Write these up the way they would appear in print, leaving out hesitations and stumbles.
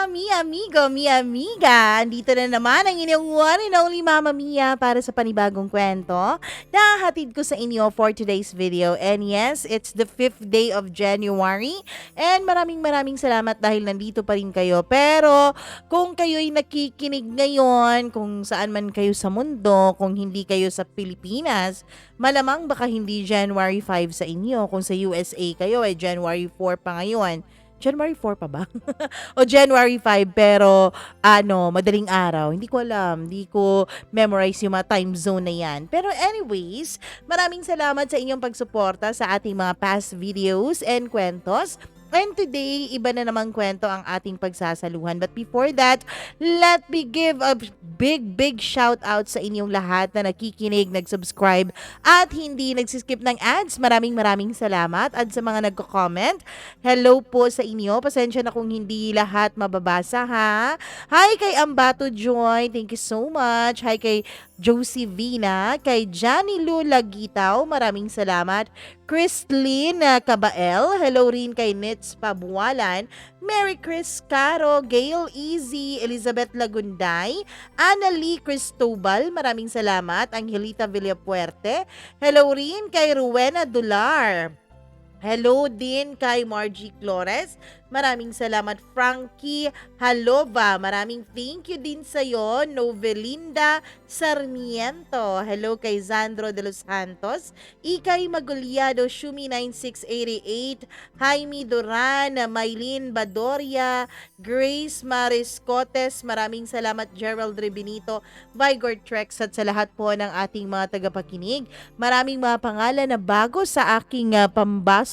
mi amigo, mi amiga. Andito na naman ang inyong one and only Mama Mia para sa panibagong kwento na hatid ko sa inyo for today's video. And yes, it's the 5th day of January. And maraming salamat dahil nandito pa rin kayo. Pero kung kayo'y nakikinig ngayon, kung saan man kayo sa mundo, kung hindi kayo sa Pilipinas, malamang baka hindi January 5 sa inyo. Kung sa USA kayo ay January 4 pa ngayon. January 4 pa ba? O January 5 pero madaling araw. Hindi ko alam, hindi ko memorize yung mga time zone na yan. Pero anyways, maraming salamat sa inyong pagsuporta sa ating mga past videos and kwentos. And today, iba na namang kwento ang ating pagsasaluhan. But before that, let me give a big shout out sa inyong lahat na nakikinig, nag-subscribe at hindi nagsiskip ng ads. Maraming salamat. At sa mga nagko-comment, hello po sa inyo. Pasensya na kung hindi lahat mababasa ha. Hi kay Ambato Joy, thank you so much. Hi kay Josie Vina, kay Johnny Lula Gitaw, maraming salamat. Christine Cabael, hello rin kay Nits Pabualan, Mary Chris Caro, Gail Easy, Elizabeth Lagunday, Annalie Cristobal, maraming salamat. Angelita Villapuerte, hello rin kay Rowena Dular. Hello din kay Margie Flores. Maraming salamat. Frankie Halova. Maraming thank you din sa iyo. Novelinda Sarmiento. Hello kay Zandro de los Santos. Ikay Maguliado, Shumi 9688. Jaime Duran, Maylin Badoria, Grace Mariscotes. Maraming salamat. Gerald Rebinito, Vigor Trex at sa lahat po ng ating mga tagapakinig. Maraming mga pangalan na bago sa aking pambasa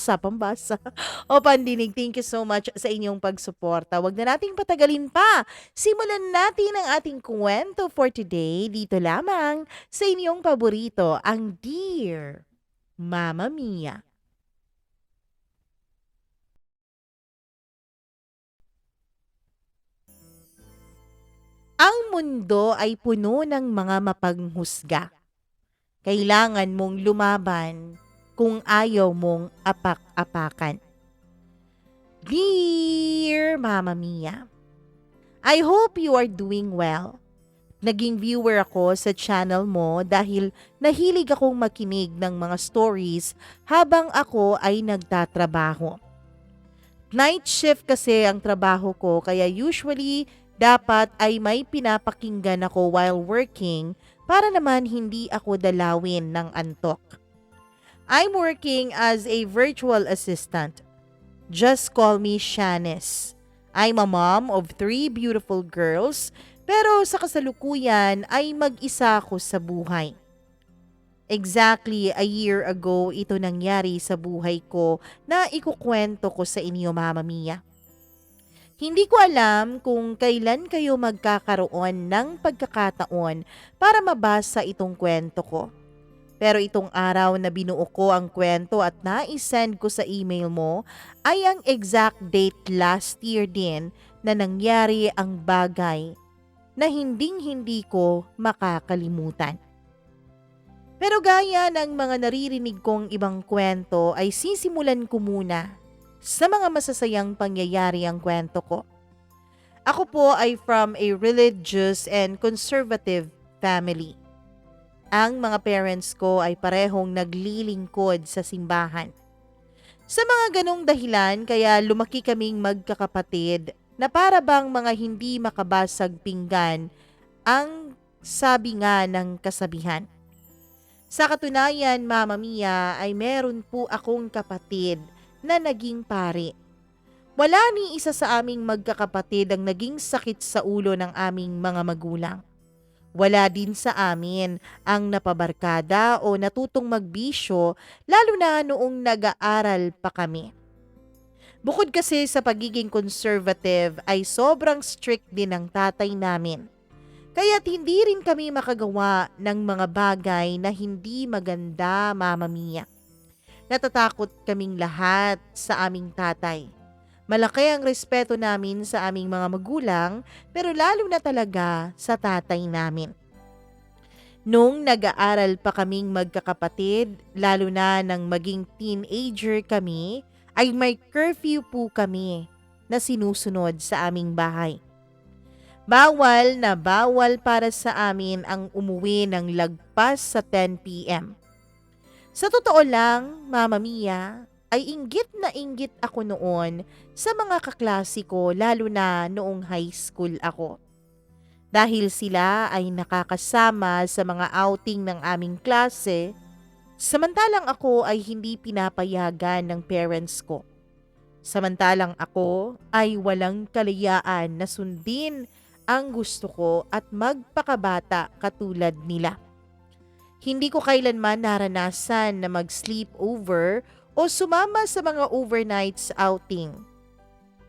o pandinig. Thank you so much sa inyong pagsuporta. Huwag na nating patagalin pa. Simulan natin ang ating kwento for today dito lamang sa inyong paborito, ang Dear Mama Mia. Ang mundo ay puno ng mga mapanghusga. Kailangan mong lumaban kung ayaw mong apak-apakan. Dear Mama Mia, I hope you are doing well. Naging viewer ako sa channel mo dahil nahilig akong makinig ng mga stories habang ako ay nagtatrabaho. Night shift kasi ang trabaho ko kaya usually dapat ay may pinapakinggan ako while working para naman hindi ako dalawin ng antok. I'm working as a virtual assistant. Just call me Shanice. I'm a mom of 3 beautiful girls, pero sa kasalukuyan ay mag-isa ako sa buhay. Exactly a year ago ito nangyari sa buhay ko na ikukwento ko sa inyo, Mama Mia. Hindi ko alam kung kailan kayo magkakaroon ng pagkakataon para mabasa itong kwento ko. Pero itong araw na binuo ko ang kwento at na-send ko sa email mo ay ang exact date last year din na nangyari ang bagay na hinding-hindi ko makakalimutan. Pero gaya ng mga naririnig kong ibang kwento ay sisimulan ko muna sa mga masasayang pangyayari ang kwento ko. Ako po ay from a religious and conservative family. Ang mga parents ko ay parehong naglilingkod sa simbahan. Sa mga ganong dahilan kaya lumaki kaming magkakapatid na para bang mga hindi makabasag pinggan ang sabi nga ng kasabihan. Sa katunayan, Mama Mia, ay meron po akong kapatid na naging pari. Wala ni isa sa aming magkakapatid ang naging sakit sa ulo ng aming mga magulang. Wala din sa amin ang napabarkada o natutong magbisyo lalo na noong nag-aaral pa kami. Bukod kasi sa pagiging conservative ay sobrang strict din ng tatay namin. Kaya't hindi rin kami makagawa ng mga bagay na hindi maganda, Mama Mia. Natatakot kaming lahat sa aming tatay. Malaki ang respeto namin sa aming mga magulang pero lalo na talaga sa tatay namin. Nung nag-aaral pa kaming magkakapatid, lalo na nang maging teenager kami, ay may curfew po kami na sinusunod sa aming bahay. Bawal na bawal para sa amin ang umuwi ng lagpas sa 10 p.m. Sa totoo lang, Mama Mia, ay inggit na inggit ako noon sa mga kaklase ko lalo na noong high school ako. Dahil sila ay nakakasama sa mga outing ng aming klase, samantalang ako ay hindi pinapayagan ng parents ko. Samantalang ako ay walang kalayaan na sundin ang gusto ko at magpakabata katulad nila. Hindi ko kailanman naranasan na mag-sleepover o sumama sa mga overnights outing.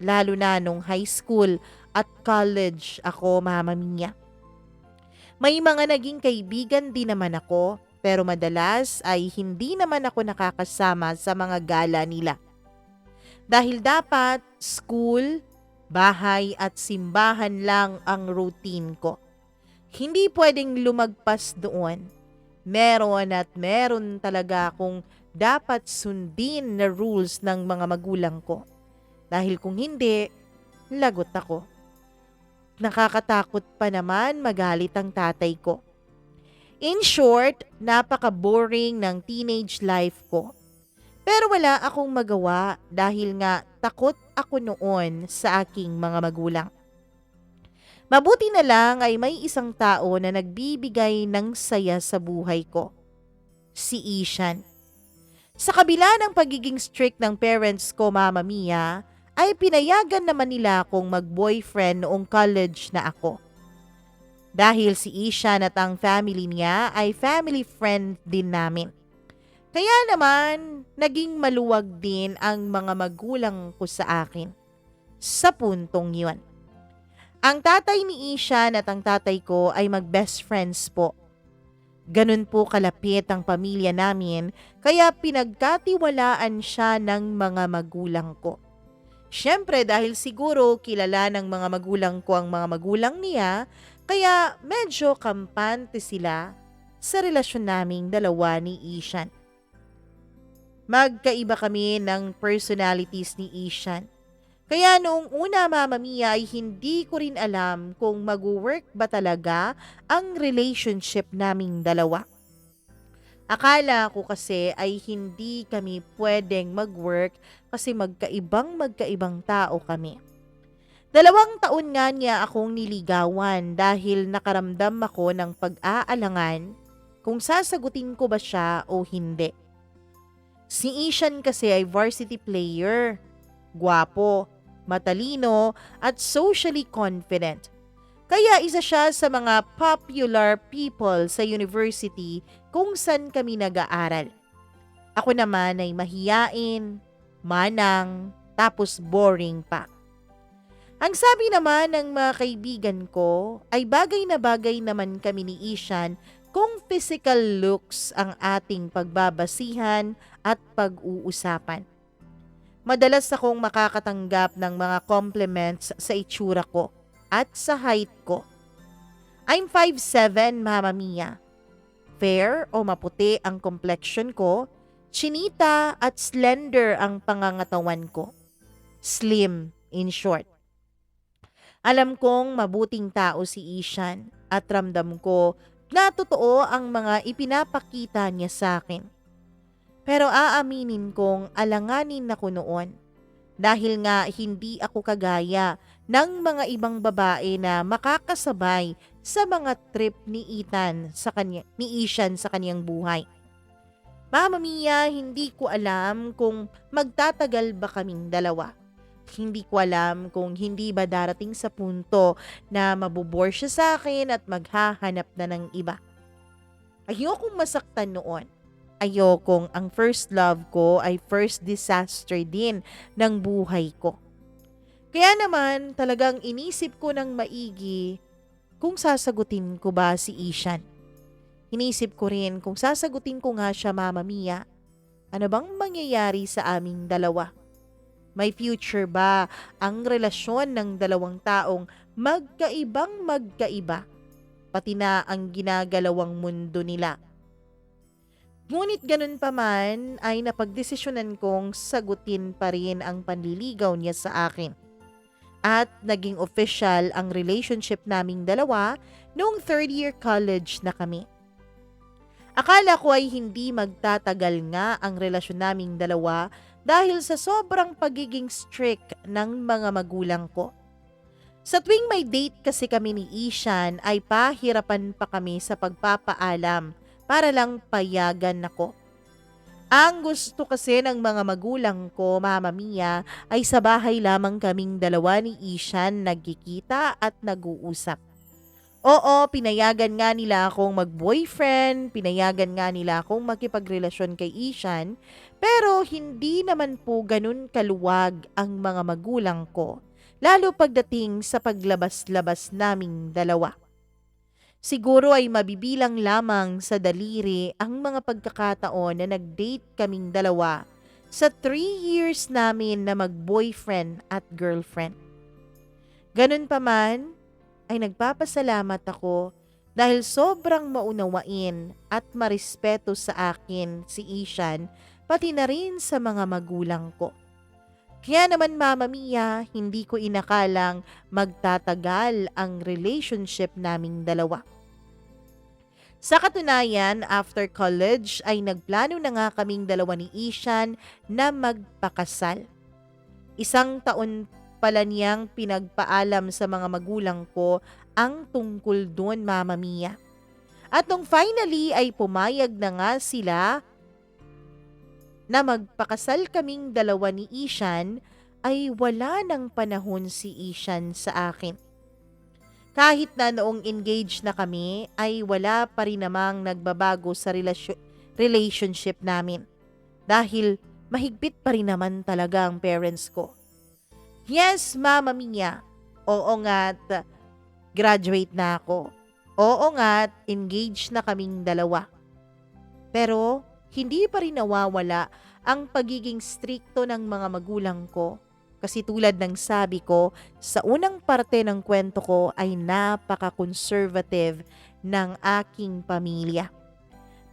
Lalo na nung high school at college ako, Mama Mia. May mga naging kaibigan din naman ako, pero madalas ay hindi naman ako nakakasama sa mga gala nila. Dahil dapat school, bahay at simbahan lang ang routine ko. Hindi pwedeng lumagpas doon. Meron at meron talaga akong dapat sundin na rules ng mga magulang ko. Dahil kung hindi, lagot ako. Nakakatakot pa naman magalit ang tatay ko. In short, napaka-boring ng teenage life ko. Pero wala akong magawa dahil nga takot ako noon sa aking mga magulang. Mabuti na lang ay may isang tao na nagbibigay ng saya sa buhay ko. Si Ishan. Sa kabila ng pagiging strict ng parents ko, Mama Mia, ay pinayagan naman nila akong mag-boyfriend noong college na ako. Dahil si Ishan at ang family niya ay family friend din namin. Kaya naman, naging maluwag din ang mga magulang ko sa akin. Sa puntong yun. Ang tatay ni Ishan at ang tatay ko ay mag-best friends po. Ganun po kalapit ang pamilya namin, kaya pinagkatiwalaan siya ng mga magulang ko. Siyempre dahil siguro kilala ng mga magulang ko ang mga magulang niya, kaya medyo kampante sila sa relasyon naming dalawa ni Ishan. Magkaiba kami ng personalities ni Ishan. Kaya noong una, Mama Mia, ay hindi ko rin alam kung mag-work ba talaga ang relationship naming dalawa. Akala ko kasi ay hindi kami pwedeng mag-work kasi magkaibang tao kami. 2 taon nga niya akong niligawan dahil nakaramdam ako ng pag-aalangan kung sasagutin ko ba siya o hindi. Si Ishan kasi ay varsity player, gwapo, matalino at socially confident. Kaya isa siya sa mga popular people sa university kung saan kami nag-aaral. Ako naman ay mahiyain, manang, tapos boring pa. Ang sabi naman ng mga kaibigan ko ay bagay na bagay naman kami ni Ishan kung physical looks ang ating pagbabasihan at pag-uusapan. Madalas akong makakatanggap ng mga compliments sa itsura ko at sa height ko. I'm 5'7", Mama Mia. Fair o maputi ang complexion ko, chinita at slender ang pangangatawan ko. Slim, in short. Alam kong mabuting tao si Ishan at ramdam ko na totoo ang mga ipinapakita niya sa akin. Pero aaminin kong alanganin ako noon dahil nga hindi ako kagaya ng mga ibang babae na makakasabay sa mga trip ni Ishan sa kanyang buhay. Mama Mia, hindi ko alam kung magtatagal ba kaming dalawa. Hindi ko alam kung hindi ba darating sa punto na mabubore siya sa akin at maghahanap na ng iba. Ayokong masaktan noon. Ayokong ang first love ko ay first disaster din ng buhay ko. Kaya naman talagang inisip ko ng maigi kung sasagutin ko ba si Ishan. Inisip ko rin kung sasagutin ko nga siya, Mama Mia, ano bang mangyayari sa aming dalawa? May future ba ang relasyon ng dalawang taong magkaiba, pati na ang ginagalawang mundo nila? Ngunit ganun pa man ay napagdesisyonan kong sagutin pa rin ang panliligaw niya sa akin. At naging official ang relationship naming dalawa noong third year college na kami. Akala ko ay hindi magtatagal nga ang relasyon naming dalawa dahil sa sobrang pagiging strict ng mga magulang ko. Sa tuwing may date kasi kami ni Ishan ay pahirapan pa kami sa pagpapaalam para lang payagan ako. Ang gusto kasi ng mga magulang ko, Mama Mia, ay sa bahay lamang kaming dalawa ni Ishan nagkikita at nag-uusap. Oo, pinayagan nga nila akong mag-boyfriend, pinayagan nga nila akong makipagrelasyon kay Ishan, pero hindi naman po ganun kaluwag ang mga magulang ko, lalo pagdating sa paglabas-labas naming dalawa. Siguro ay mabibilang lamang sa daliri ang mga pagkakataon na nag-date kaming dalawa sa 3 years namin na mag-boyfriend at girlfriend. Ganun pa man, ay nagpapasalamat ako dahil sobrang maunawain at marespeto sa akin si Ishan pati na rin sa mga magulang ko. Kaya naman Mama Mia, hindi ko inakalang magtatagal ang relationship naming dalawa. Sa katunayan, after college ay nagplano na nga kaming dalawa ni Ishan na magpakasal. 1 taon pala niyang pinagpaalam sa mga magulang ko ang tungkol doon, Mama Mia. At nung finally ay pumayag na nga sila na magpakasal kaming dalawa ni Ishan, ay wala ng panahon si Ishan sa akin. Kahit na noong engaged na kami, ay wala pa rin namang nagbabago sa relationship namin. Dahil mahigpit pa rin naman talaga ang parents ko. Yes, Mama Mia. Oo nga't graduate na ako. Oo nga't engaged na kaming dalawa. Pero hindi pa rin nawawala ang pagiging strikto ng mga magulang ko. Kasi tulad ng sabi ko, sa unang parte ng kwento ko ay napaka-conservative ng aking pamilya.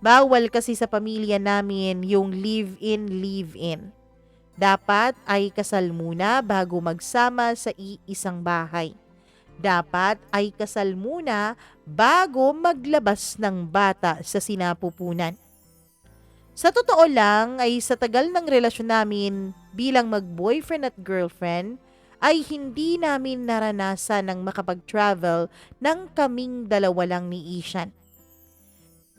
Bawal kasi sa pamilya namin yung live-in. Dapat ay kasal muna bago magsama sa iisang bahay. Dapat ay kasal muna bago maglabas ng bata sa sinapupunan. Sa totoo lang ay sa tagal ng relasyon namin bilang mag-boyfriend at girlfriend ay hindi namin naranasan ng makapag-travel ng kaming dalawa lang ni Ishan.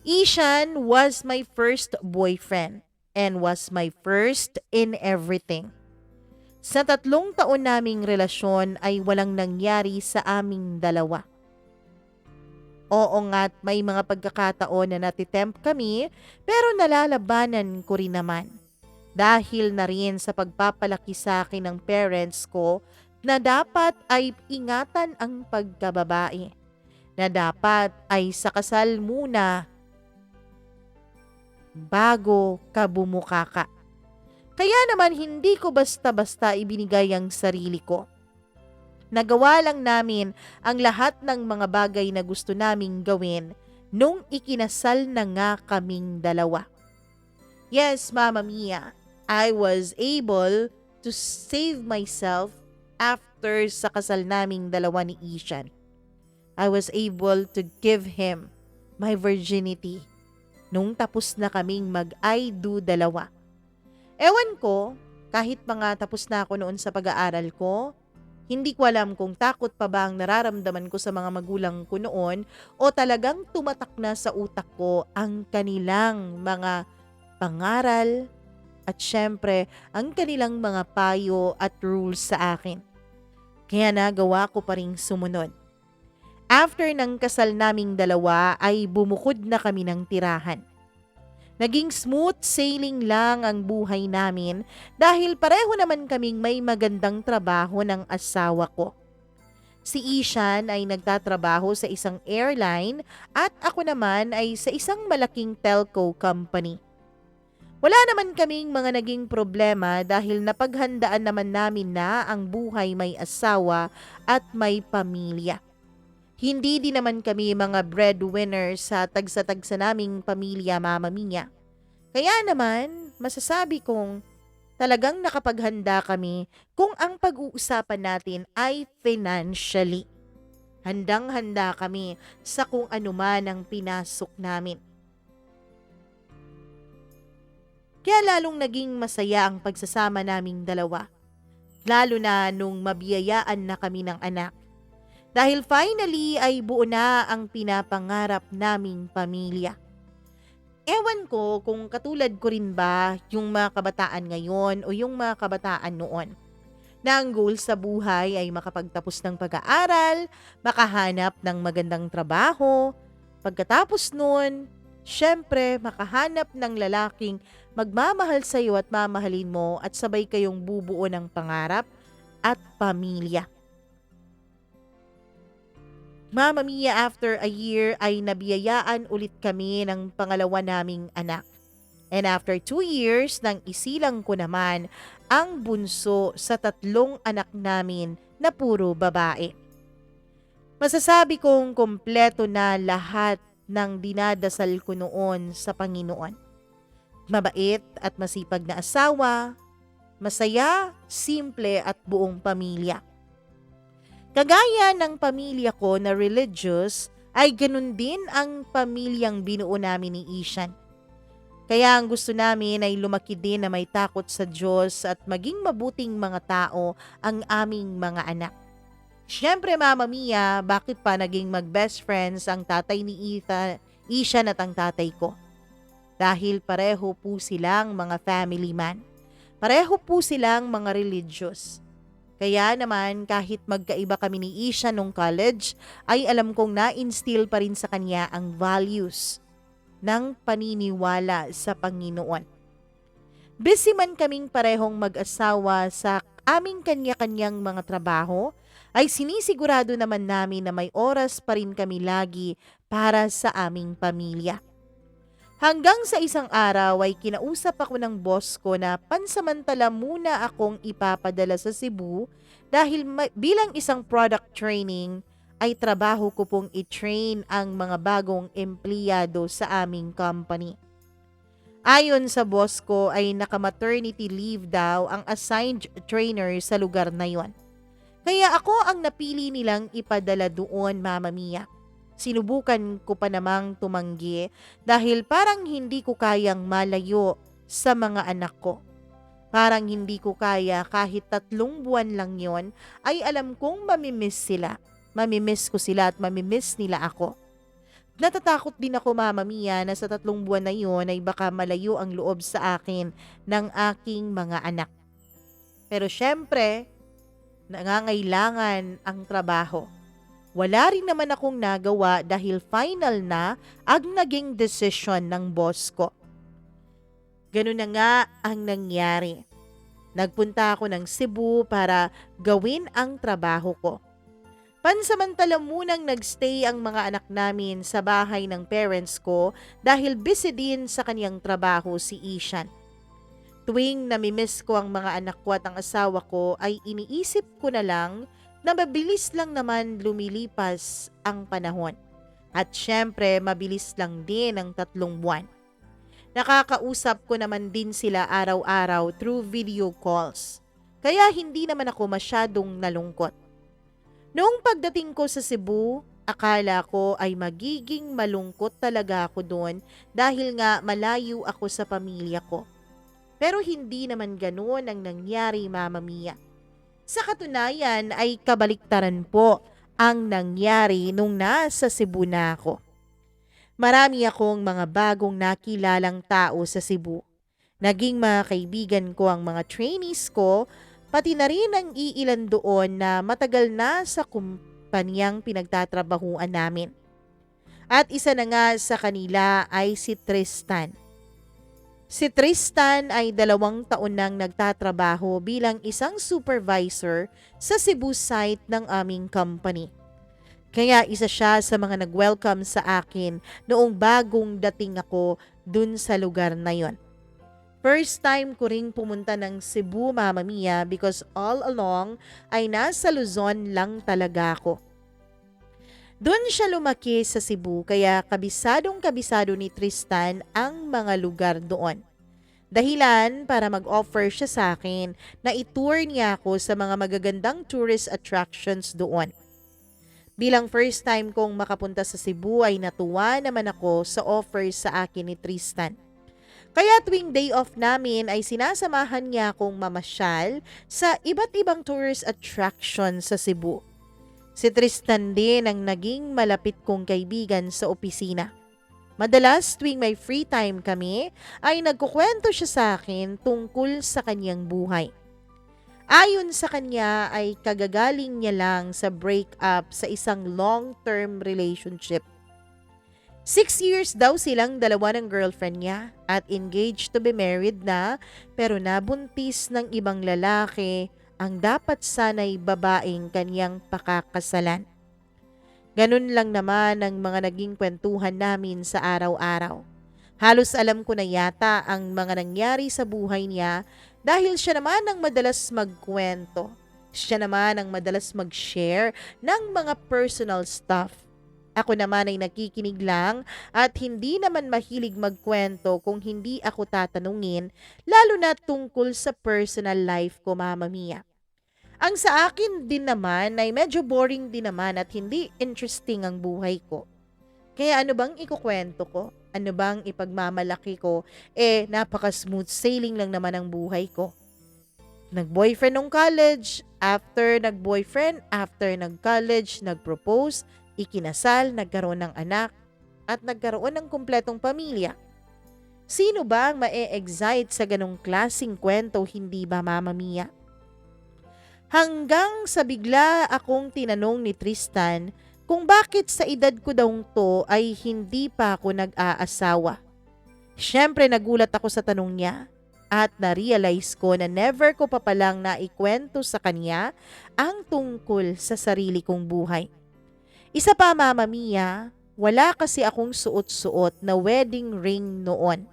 Ishan was my first boyfriend and was my first in everything. Sa 3 taon naming relasyon ay walang nangyari sa aming dalawa. Oo nga't may mga pagkakataon na natitempt kami pero nalalabanan ko rin naman. Dahil na rin sa pagpapalaki sa akin ng parents ko na dapat ay ingatan ang pagkababae. Na dapat ay sa kasal muna bago ka bumukaka. Kaya naman hindi ko basta-basta ibinigay ang sarili ko. Nagawa lang namin ang lahat ng mga bagay na gusto naming gawin nung ikinasal na nga kaming dalawa. Yes, Mama Mia, I was able to save myself after sa kasal naming dalawa ni Ishan. I was able to give him my virginity nung tapos na kaming mag-I do dalawa. Ewan ko, kahit mga tapos na ako noon sa pag-aaral ko, hindi ko alam kung takot pa ba ang nararamdaman ko sa mga magulang ko noon o talagang tumatak na sa utak ko ang kanilang mga pangaral at syempre ang kanilang mga payo at rules sa akin. Kaya nagawa ko pa ring sumunod. After ng kasal naming dalawa ay bumukod na kami ng tirahan. Naging smooth sailing lang ang buhay namin dahil pareho naman kaming may magandang trabaho ng asawa ko. Si Ishan ay nagtatrabaho sa isang airline at ako naman ay sa isang malaking telco company. Wala naman kaming mga naging problema dahil napaghandaan naman namin na ang buhay may asawa at may pamilya. Hindi din naman kami mga breadwinner sa tagsa-tagsa naming pamilya, Mama Mia. Kaya naman, masasabi kong talagang nakapaghanda kami kung ang pag-uusapan natin ay financially. Handang-handa kami sa kung ano man ang pinasok namin. Kaya lalong naging masaya ang pagsasama naming dalawa. Lalo na nung mabiyayaan na kami ng anak. Dahil finally ay buo na ang pinapangarap naming pamilya. Ewan ko kung katulad ko rin ba yung mga kabataan ngayon o yung mga kabataan noon. Na ang goal sa buhay ay makapagtapos ng pag-aaral, makahanap ng magandang trabaho. Pagkatapos nun, syempre makahanap ng lalaking magmamahal sa iyo at mamahalin mo at sabay kayong bubuo ng pangarap at pamilya. Mama Mia, after a year ay nabiyayaan ulit kami ng pangalawa naming anak. And after 2 years nang isilang ko naman ang bunso sa 3 anak namin na puro babae. Masasabi kong kompleto na lahat ng dinadasal ko noon sa Panginoon. Mabait at masipag na asawa, masaya, simple at buong pamilya. Kagaya ng pamilya ko na religious, ay ganun din ang pamilyang binuo namin ni Ishan. Kaya ang gusto namin ay lumaki din na may takot sa Diyos at maging mabuting mga tao ang aming mga anak. Siyempre Mama Mia, bakit pa naging mag-best friends ang tatay ni Ishan at ang tatay ko? Dahil pareho po silang mga family man. Pareho po silang mga religious. Kaya naman kahit magkaiba kami ni Isha nung college, ay alam kong na-instill pa rin sa kanya ang values ng paniniwala sa Panginoon. Busy man kaming parehong mag-asawa sa aming kanya-kanyang mga trabaho, ay sinisigurado naman namin na may oras pa rin kami lagi para sa aming pamilya. Hanggang sa isang araw ay kinausap ako ng boss ko na pansamantala muna akong ipapadala sa Cebu dahil bilang isang product training ay trabaho ko pong i-train ang mga bagong empleyado sa aming company. Ayon sa boss ko ay naka-maternity leave daw ang assigned trainer sa lugar na yon. Kaya ako ang napili nilang ipadala doon, Mama Mia. Sinubukan ko pa namang tumanggi dahil parang hindi ko kayang malayo sa mga anak ko. Parang hindi ko kaya kahit 3 buwan lang yon ay alam kong mamimiss sila. Mamimiss ko sila at mamimiss nila ako. Natatakot din ako Mama Mia na sa 3 buwan na yon ay baka malayo ang loob sa akin ng aking mga anak. Pero syempre, nangangailangan ang trabaho. Wala rin naman akong nagawa dahil final na ang naging desisyon ng boss ko. Ganun na nga ang nangyari. Nagpunta ako ng Cebu para gawin ang trabaho ko. Pansamantala munang nagstay ang mga anak namin sa bahay ng parents ko dahil busy din sa kanyang trabaho si Ishan. Tuwing namimiss ko ang mga anak ko at ang asawa ko ay iniisip ko na lang na mabilis lang naman lumilipas ang panahon. At syempre, mabilis lang din ang 3 buwan. Nakakausap ko naman din sila araw-araw through video calls. Kaya hindi naman ako masyadong nalungkot. Noong pagdating ko sa Cebu, akala ko ay magiging malungkot talaga ako doon dahil nga malayo ako sa pamilya ko. Pero hindi naman ganoon ang nangyari, Mama Mia. Sa katunayan ay kabaliktaran po ang nangyari nung nasa Cebu na ako. Marami akong mga bagong nakilalang tao sa Cebu. Naging mga kaibigan ko ang mga trainees ko, pati na rin ang iilan doon na matagal na sa kumpanyang pinagtatrabahuan namin. At isa na nga sa kanila ay si Tristan. Si Tristan ay 2 taon nang nagtatrabaho bilang isang supervisor sa Cebu site ng aming company. Kaya isa siya sa mga nag-welcome sa akin noong bagong dating ako dun sa lugar na yon. First time ko ring pumunta ng Cebu, Mama Mia, because all along ay nasa Luzon lang talaga ako. Doon siya lumaki sa Cebu kaya kabisadong-kabisado ni Tristan ang mga lugar doon. Dahilan para mag-offer siya sa akin na itour niya ako sa mga magagandang tourist attractions doon. Bilang first time kong makapunta sa Cebu ay natuwa naman ako sa offer sa akin ni Tristan. Kaya tuwing day off namin ay sinasamahan niya akong mamasyal sa iba't ibang tourist attraction sa Cebu. Si Tristan din ang naging malapit kong kaibigan sa opisina. Madalas tuwing may free time kami ay nagkukwento siya sa akin tungkol sa kanyang buhay. Ayon sa kanya ay kagagaling niya lang sa breakup sa isang long-term relationship. 6 years daw silang dalawa ng girlfriend niya at engaged to be married na, pero nabuntis ng ibang lalaki ang dapat sana'y babaeng kanyang pakakasalan. Ganun lang naman ang mga naging kwentuhan namin sa araw-araw. Halos alam ko na yata ang mga nangyari sa buhay niya dahil siya naman ang madalas magkwento. Siya naman ang madalas mag-share ng mga personal stuff. Ako naman ay nakikinig lang at hindi naman mahilig magkwento kung hindi ako tatanungin, lalo na tungkol sa personal life ko, Mama Mia. Ang sa akin din naman ay medyo boring din naman at hindi interesting ang buhay ko. Kaya ano bang ikukwento ko? Ano bang ipagmamalaki ko? Napaka-smooth sailing lang naman ang buhay ko. Nag-boyfriend nung college, after nag-boyfriend, after nag-college, nag-propose, ikinasal, nagkaroon ng anak, at nagkaroon ng kumpletong pamilya. Sino ba ang ma-excite sa ganong klaseng kwento, hindi ba, Mama Mia? Hanggang sa bigla akong tinanong ni Tristan kung bakit sa edad ko daw to ay hindi pa ako nag-aasawa. Siyempre nagulat ako sa tanong niya at na-realize ko na never ko pa palang naikwento sa kanya ang tungkol sa sarili kong buhay. Isa pa, Mama Mia, wala kasi akong suot-suot na wedding ring noon.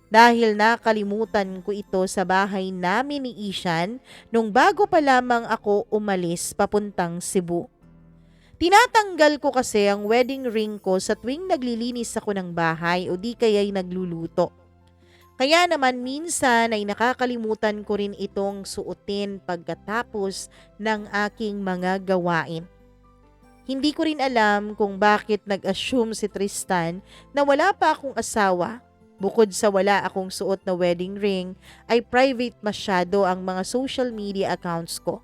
Dahil nakalimutan ko ito sa bahay namin ni Ishan nung bago pa lamang ako umalis papuntang Cebu. Tinatanggal ko kasi ang wedding ring ko sa tuwing naglilinis ako ng bahay o di kaya'y nagluluto. Kaya naman minsan ay nakakalimutan ko rin itong suotin pagkatapos ng aking mga gawain. Hindi ko rin alam kung bakit nag-assume si Tristan na wala pa akong asawa. Bukod sa wala akong suot na wedding ring, ay private masyado ang mga social media accounts ko.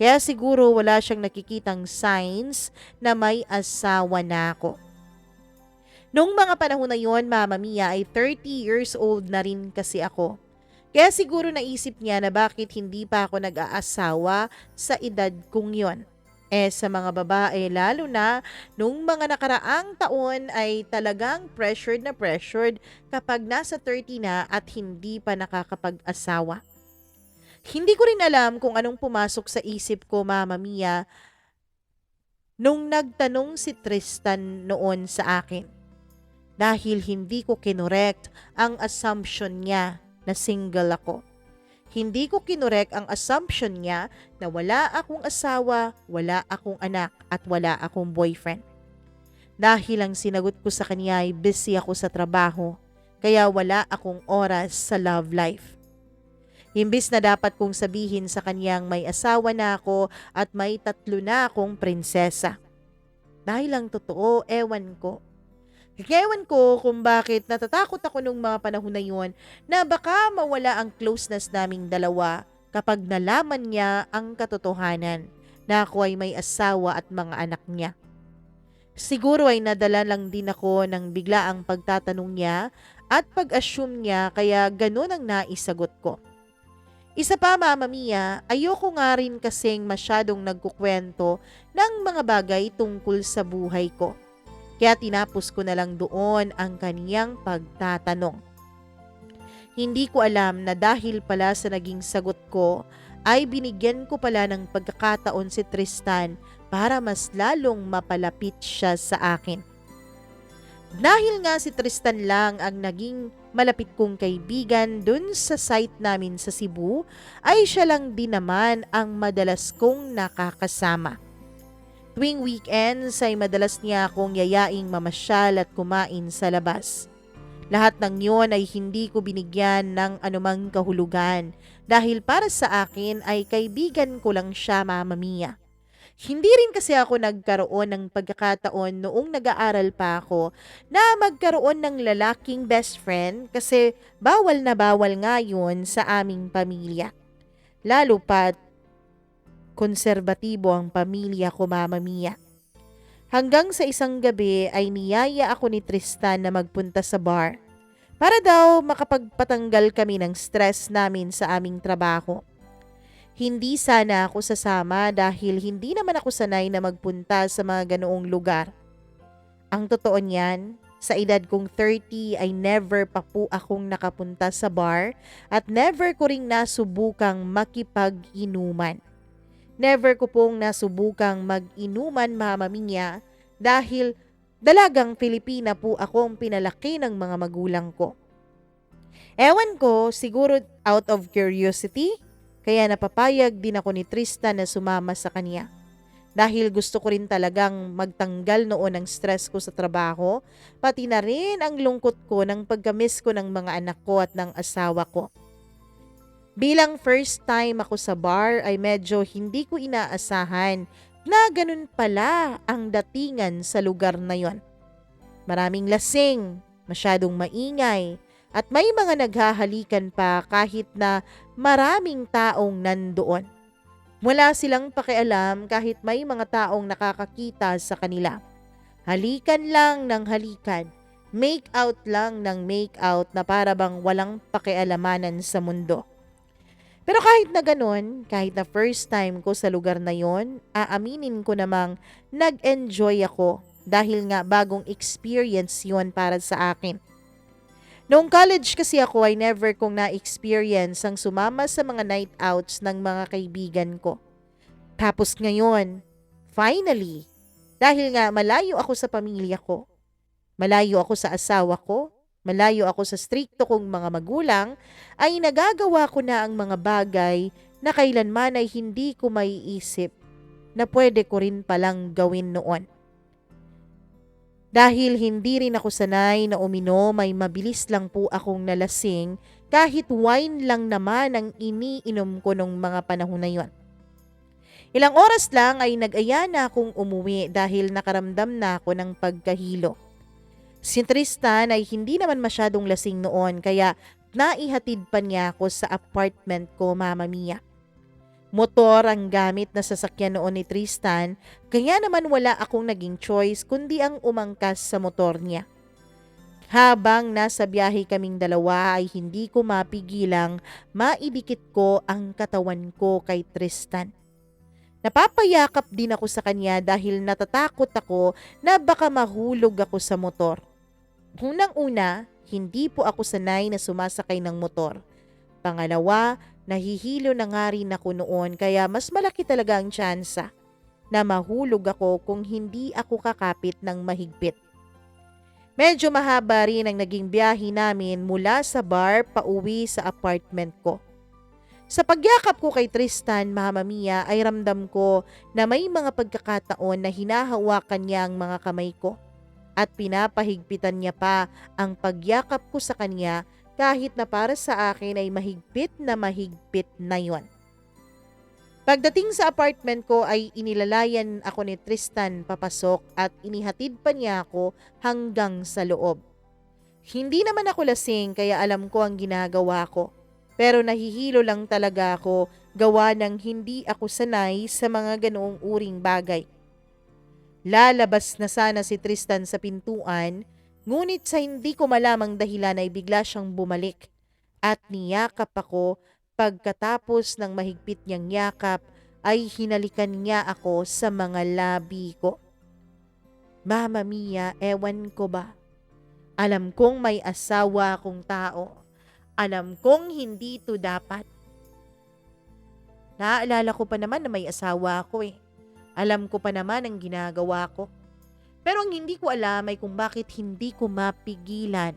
Kaya siguro wala siyang nakikitang signs na may asawa na ako. Noong mga panahon na yon, Mama Mia, ay 30 years old na rin kasi ako. Kaya siguro naisip niya na bakit hindi pa ako nag-aasawa sa edad kong yon. Sa mga babae, lalo na nung mga nakaraang taon ay talagang pressured na pressured kapag nasa 30 na at hindi pa nakakapag-asawa. Hindi ko rin alam kung anong pumasok sa isip ko, Mama Mia, nung nagtanong si Tristan noon sa akin. Dahil hindi ko kinorekt ang assumption niya na single ako. Hindi ko kinorek ang assumption niya na wala akong asawa, wala akong anak, at wala akong boyfriend. Dahil ang sinagot ko sa kanya ay busy ako sa trabaho, kaya wala akong oras sa love life. Imbis na dapat kong sabihin sa kanyang may asawa na ako at may 3 na akong prinsesa. Dahil lang totoo, ewan ko. Ewan ko kung bakit natatakot ako nung mga panahon na yun na baka mawala ang closeness naming dalawa kapag nalaman niya ang katotohanan na ako ay may asawa at mga anak niya. Siguro ay nadala lang din ako ng biglaang pagtatanong niya at pag-assume niya kaya ganun ang naisagot ko. Isa pa, Mama Mia, ayoko nga rin kasing masyadong nagkukwento ng mga bagay tungkol sa buhay ko. Kaya tinapos ko na lang doon ang kaniyang pagtatanong. Hindi ko alam na dahil pala sa naging sagot ko, ay binigyan ko pala ng pagkakataon si Tristan para mas lalong mapalapit siya sa akin. Dahil nga si Tristan lang ang naging malapit kong kaibigan dun sa site namin sa Cebu, ay siya lang din naman ang madalas kong nakakasama. Tuwing weekends ay madalas niya akong yayaing mamasyal at kumain sa labas. Lahat ng yon ay hindi ko binigyan ng anumang kahulugan dahil para sa akin ay kaibigan ko lang siya, Mama Mia. Hindi rin kasi ako nagkaroon ng pagkakataon noong nag-aaral pa ako na magkaroon ng lalaking best friend kasi bawal na bawal nga yun sa aming pamilya. Lalo pat konserbatibo ang pamilya ko, Mama Mia. Hanggang sa isang gabi ay niyaya ako ni Tristan na magpunta sa bar para daw makapagpatanggal kami ng stress namin sa aming trabaho. Hindi sana ako sasama dahil hindi naman ako sanay na magpunta sa mga ganoong lugar. Ang totoo niyan, sa edad kong 30 ay never pa po akong nakapunta sa bar at never ko ring nasubukang makipag-inuman. Never ko pong nasubukang mag-inuman, Mama Mia, dahil dalagang Pilipina po akong pinalaki ng mga magulang ko. Ewan ko, siguro out of curiosity, kaya napapayag din ako ni Tristan na sumama sa kanya. Dahil gusto ko rin talagang magtanggal noon ng stress ko sa trabaho, pati na rin ang lungkot ko ng pagkamiss ko ng mga anak ko at ng asawa ko. Bilang first time ako sa bar ay medyo hindi ko inaasahan na ganun pala ang datingan sa lugar na yon. Maraming lasing, masyadong maingay, at may mga naghahalikan pa kahit na maraming taong nandoon. Wala silang pakialam kahit may mga taong nakakakita sa kanila. Halikan lang ng halikan, make out lang ng make out na para bang walang pakialamanan sa mundo. Pero kahit na ganun, kahit na first time ko sa lugar na yon, aaminin ko namang nag-enjoy ako dahil nga bagong experience yon para sa akin. Noong college kasi ako ay never kong na-experience ang sumama sa mga night outs ng mga kaibigan ko. Tapos ngayon, finally, dahil nga malayo ako sa pamilya ko, malayo ako sa asawa ko, malayo ako sa strikto kong mga magulang, ay nagagawa ko na ang mga bagay na kailanman ay hindi ko maiisip na pwede ko rin palang gawin noon. Dahil hindi rin ako sanay na uminom ay mabilis lang po akong nalasing kahit wine lang naman ang iniinom ko nung mga panahon na yon. Ilang oras lang ay nag-aya na akong umuwi dahil nakaramdam na ako ng pagkahilo. Si Tristan ay hindi naman masyadong lasing noon kaya naihatid pa niya ako sa apartment ko, Mama Mia. Motor ang gamit na sasakyan noon ni Tristan kaya naman wala akong naging choice kundi ang umangkas sa motor niya. Habang nasa biyahe kaming dalawa ay hindi ko mapigilang maidikit ko ang katawan ko kay Tristan. Napapayakap din ako sa kanya dahil natatakot ako na baka mahulog ako sa motor. Unang-una, hindi po ako sanay na sumasakay ng motor. Pangalawa, nahihilo na nga rin ako noon kaya mas malaki talaga ang tsansa na mahulog ako kung hindi ako kakapit ng mahigpit. Medyo mahaba rin ang naging biyahe namin mula sa bar pauwi sa apartment ko. Sa pagyakap ko kay Tristan, Mama Mia, ay ramdam ko na may mga pagkakataon na hinahawakan niya ang mga kamay ko. At pinapahigpitan niya pa ang pagyakap ko sa kanya kahit na para sa akin ay mahigpit na yon. Pagdating sa apartment ko ay inilalayan ako ni Tristan papasok at inihatid pa niya ako hanggang sa loob. Hindi naman ako lasing kaya alam ko ang ginagawa ko. Pero nahihilo lang talaga ako gawa ng hindi ako sanay sa mga ganoong uring bagay. Lalabas na sana si Tristan sa pintuan, ngunit sa hindi ko malamang dahilan ay bigla siyang bumalik at niyakap ako. Pagkatapos ng mahigpit niyang yakap ay hinalikan niya ako sa mga labi ko. Mama Mia, ewan ko ba? Alam kong may asawa akong tao. Alam kong hindi to dapat. Naaalala ko pa naman na may asawa ako eh. Alam ko pa naman ang ginagawa ko. Pero ang hindi ko alam ay kung bakit hindi ko mapigilan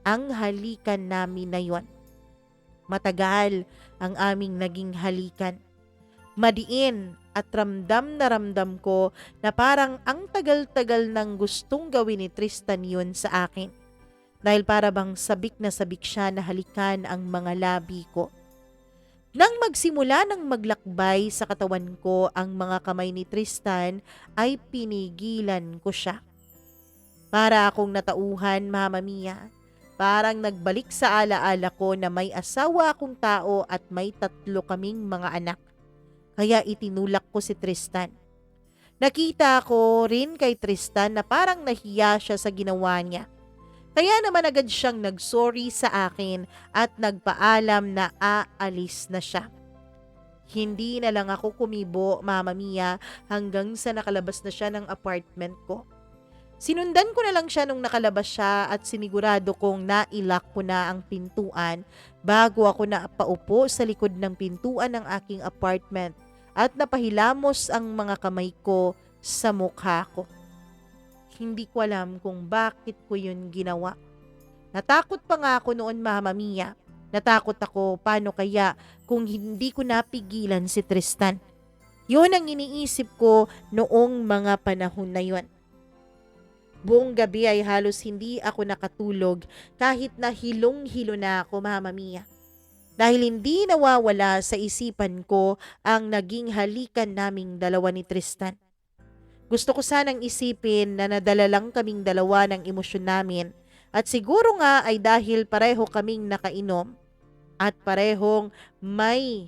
ang halikan namin na yon. Matagal ang aming naging halikan. Madiin at ramdam na ramdam ko na parang ang tagal-tagal nang gustong gawin ni Tristan yun sa akin. dahil para bang sabik na sabik siya na halikan ang mga labi ko. Nang magsimula ng maglakbay sa katawan ko ang mga kamay ni Tristan ay pinigilan ko siya. Para akong natauhan, Mama Mia. Parang nagbalik sa alaala ko na may asawa akong tao at may 3 kaming mga anak. Kaya itinulak ko si Tristan. Nakita ko rin kay Tristan na parang nahiya siya sa ginawa niya. Kaya naman agad siyang nagsorry sa akin at nagpaalam na aalis na siya. Hindi na lang ako kumibo, Mama Mia, hanggang sa nakalabas na siya ng apartment ko. Sinundan ko na lang siya nung nakalabas siya at sinigurado kong nailak ko na ang pintuan bago ako napaupo sa likod ng pintuan ng aking apartment at napahilamos ang mga kamay ko sa mukha ko. Hindi ko alam kung bakit ko yun ginawa. Natakot pa nga ako noon, Mama Mia. Natakot ako paano kaya kung hindi ko napigilan si Tristan. Yun ang iniisip ko noong mga panahon na yun. Buong gabi ay halos hindi ako nakatulog kahit na hilong-hilo na ako, Mama Mia. Dahil hindi nawawala sa isipan ko ang naging halikan naming dalawa ni Tristan. Gusto ko sanang isipin na nadala lang kaming dalawa ng emosyon namin at siguro nga ay dahil pareho kaming nakainom at parehong may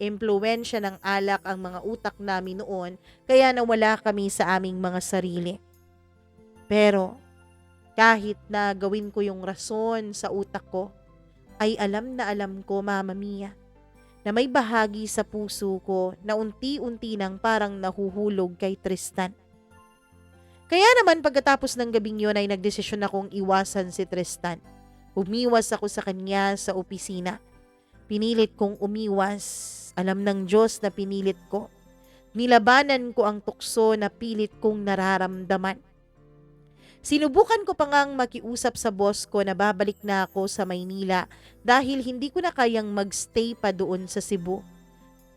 impluwensya ng alak ang mga utak namin noon kaya nawala kami sa aming mga sarili. Pero kahit na gawin ko yung rason sa utak ko, ay alam na alam ko, Mama Mia, na may bahagi sa puso ko na unti-unti nang parang nahuhulog kay Tristan. Kaya naman pagkatapos ng gabing yun ay nagdesisyon akong iwasan si Tristan. Umiwas ako sa kanya sa opisina. Pinilit kong umiwas. Alam ng Diyos na pinilit ko. Nilabanan ko ang tukso na pilit kong nararamdaman. Sinubukan ko pa ngang makiusap sa boss ko na babalik na ako sa Maynila dahil hindi ko na kayang magstay pa doon sa Cebu.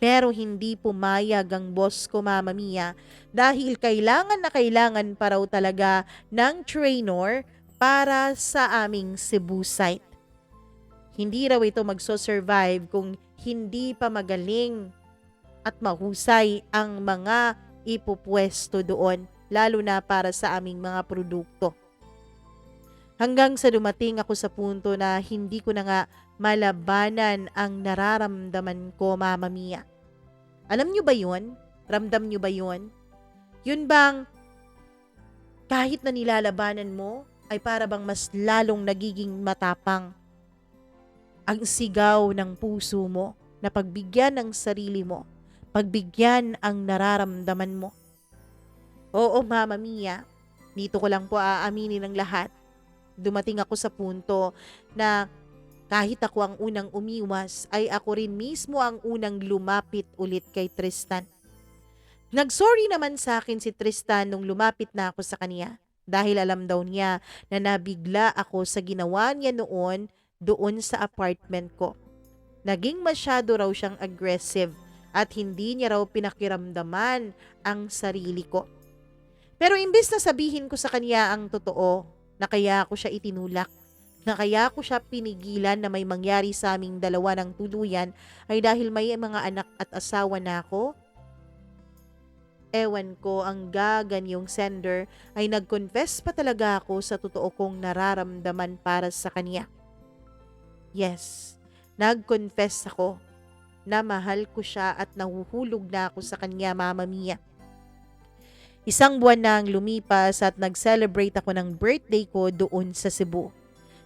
Pero hindi pumayag ang boss ko, Mama Mia, dahil kailangan na kailangan pa raw talaga ng trainer para sa aming Cebu site. Hindi raw ito magso-survive kung hindi pa magaling at mahusay ang mga ipupwesto doon, lalo na para sa aming mga produkto. Hanggang sa dumating ako sa punto na hindi ko na nga malabanan ang nararamdaman ko, Mama Mia. Alam nyo ba yun? Ramdam nyo ba yun? Yun bang kahit na nilalabanan mo ay para bang mas lalong nagiging matapang ang sigaw ng puso mo na pagbigyan ng sarili mo, pagbigyan ang nararamdaman mo. Oo, Mama Mia, dito ko lang po aaminin ang lahat. Dumating ako sa punto na kahit ako ang unang umiwas, ay ako rin mismo ang unang lumapit ulit kay Tristan. Nagsorry naman sa akin si Tristan nung lumapit na ako sa kanya dahil alam daw niya na nabigla ako sa ginawa niya noon doon sa apartment ko. Naging masyado raw siyang aggressive at hindi niya raw pinakiramdaman ang sarili ko. Pero imbes na sabihin ko sa kanya ang totoo, na kaya ko siya itinulak, na kaya ko siya pinigilan na may mangyari sa aming dalawa ng tuluyan ay dahil may mga anak at asawa na ako. Ewan ko, ang gaganyong sender ay nag-confess pa talaga ako sa totoo kong nararamdaman para sa kanya. Yes, nag-confess ako na mahal ko siya at nahuhulog na ako sa kanya, Mama Mia. 1 buwan na ang lumipas at nag-celebrate ako ng birthday ko doon sa Cebu.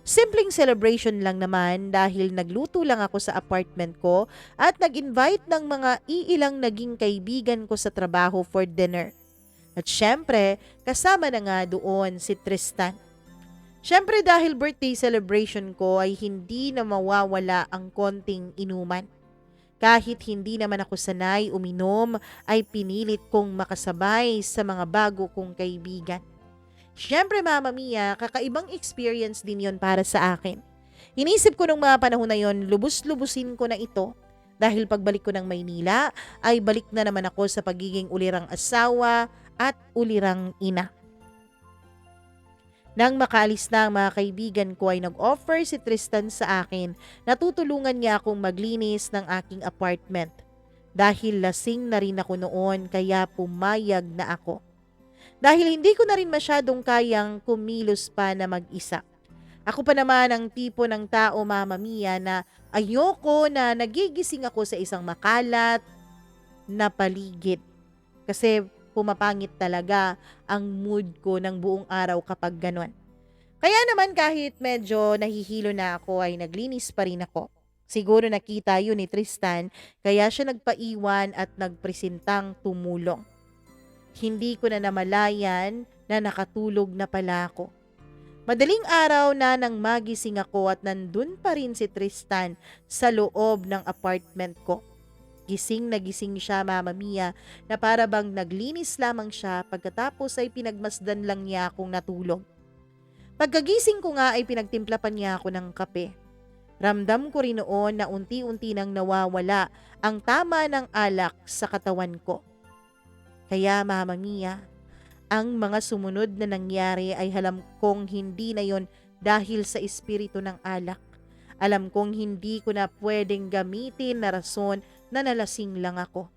Simpleng celebration lang naman dahil nagluto lang ako sa apartment ko at nag-invite ng mga iilang naging kaibigan ko sa trabaho for dinner. At syempre, kasama na nga doon si Tristan. Syempre dahil birthday celebration ko ay hindi na mawawala ang konting inuman. Kahit hindi naman ako sanay uminom, ay pinilit kong makasabay sa mga bago kong kaibigan. Siyempre, Mama Mia, kakaibang experience din yon para sa akin. Inisip ko nung mga panahon na yon, lubos-lubusin ko na ito dahil pagbalik ko ng Maynila ay balik na naman ako sa pagiging ulirang asawa at ulirang ina. Nang makaalis na ang mga kaibigan ko ay nag-offer si Tristan sa akin na tutulungan niya akong maglinis ng aking apartment. Dahil lasing na rin ako noon kaya pumayag na ako. Dahil hindi ko na rin masyadong kayang kumilos pa na mag-isa. Ako pa naman ang tipo ng tao, Mama Mia, na ayoko na nagigising ako sa isang makalat na paligid. Kasi pumapangit talaga ang mood ko ng buong araw kapag ganon. Kaya naman kahit medyo nahihilo na ako ay naglinis pa rin ako. Siguro nakita yun ni Tristan kaya siya nagpaiwan at nagpresentang tumulong. Hindi ko na namalayan na nakatulog na pala ako. Madaling araw na nang magising ako at nandun pa rin si Tristan sa loob ng apartment ko. Gising na gising siya, Mama Mia, na para bang naglinis lamang siya pagkatapos ay pinagmasdan lang niya akong natulog. Pagkagising ko nga ay pinagtimpla pa niya ako ng kape. Ramdam ko rin noon na unti-unti nang nawawala ang tama ng alak sa katawan ko. Kaya Mama Mia, ang mga sumunod na nangyari ay alam kong hindi na yon dahil sa espiritu ng alak. Alam kong hindi ko na pwedeng gamitin na rason na nalasing lang ako.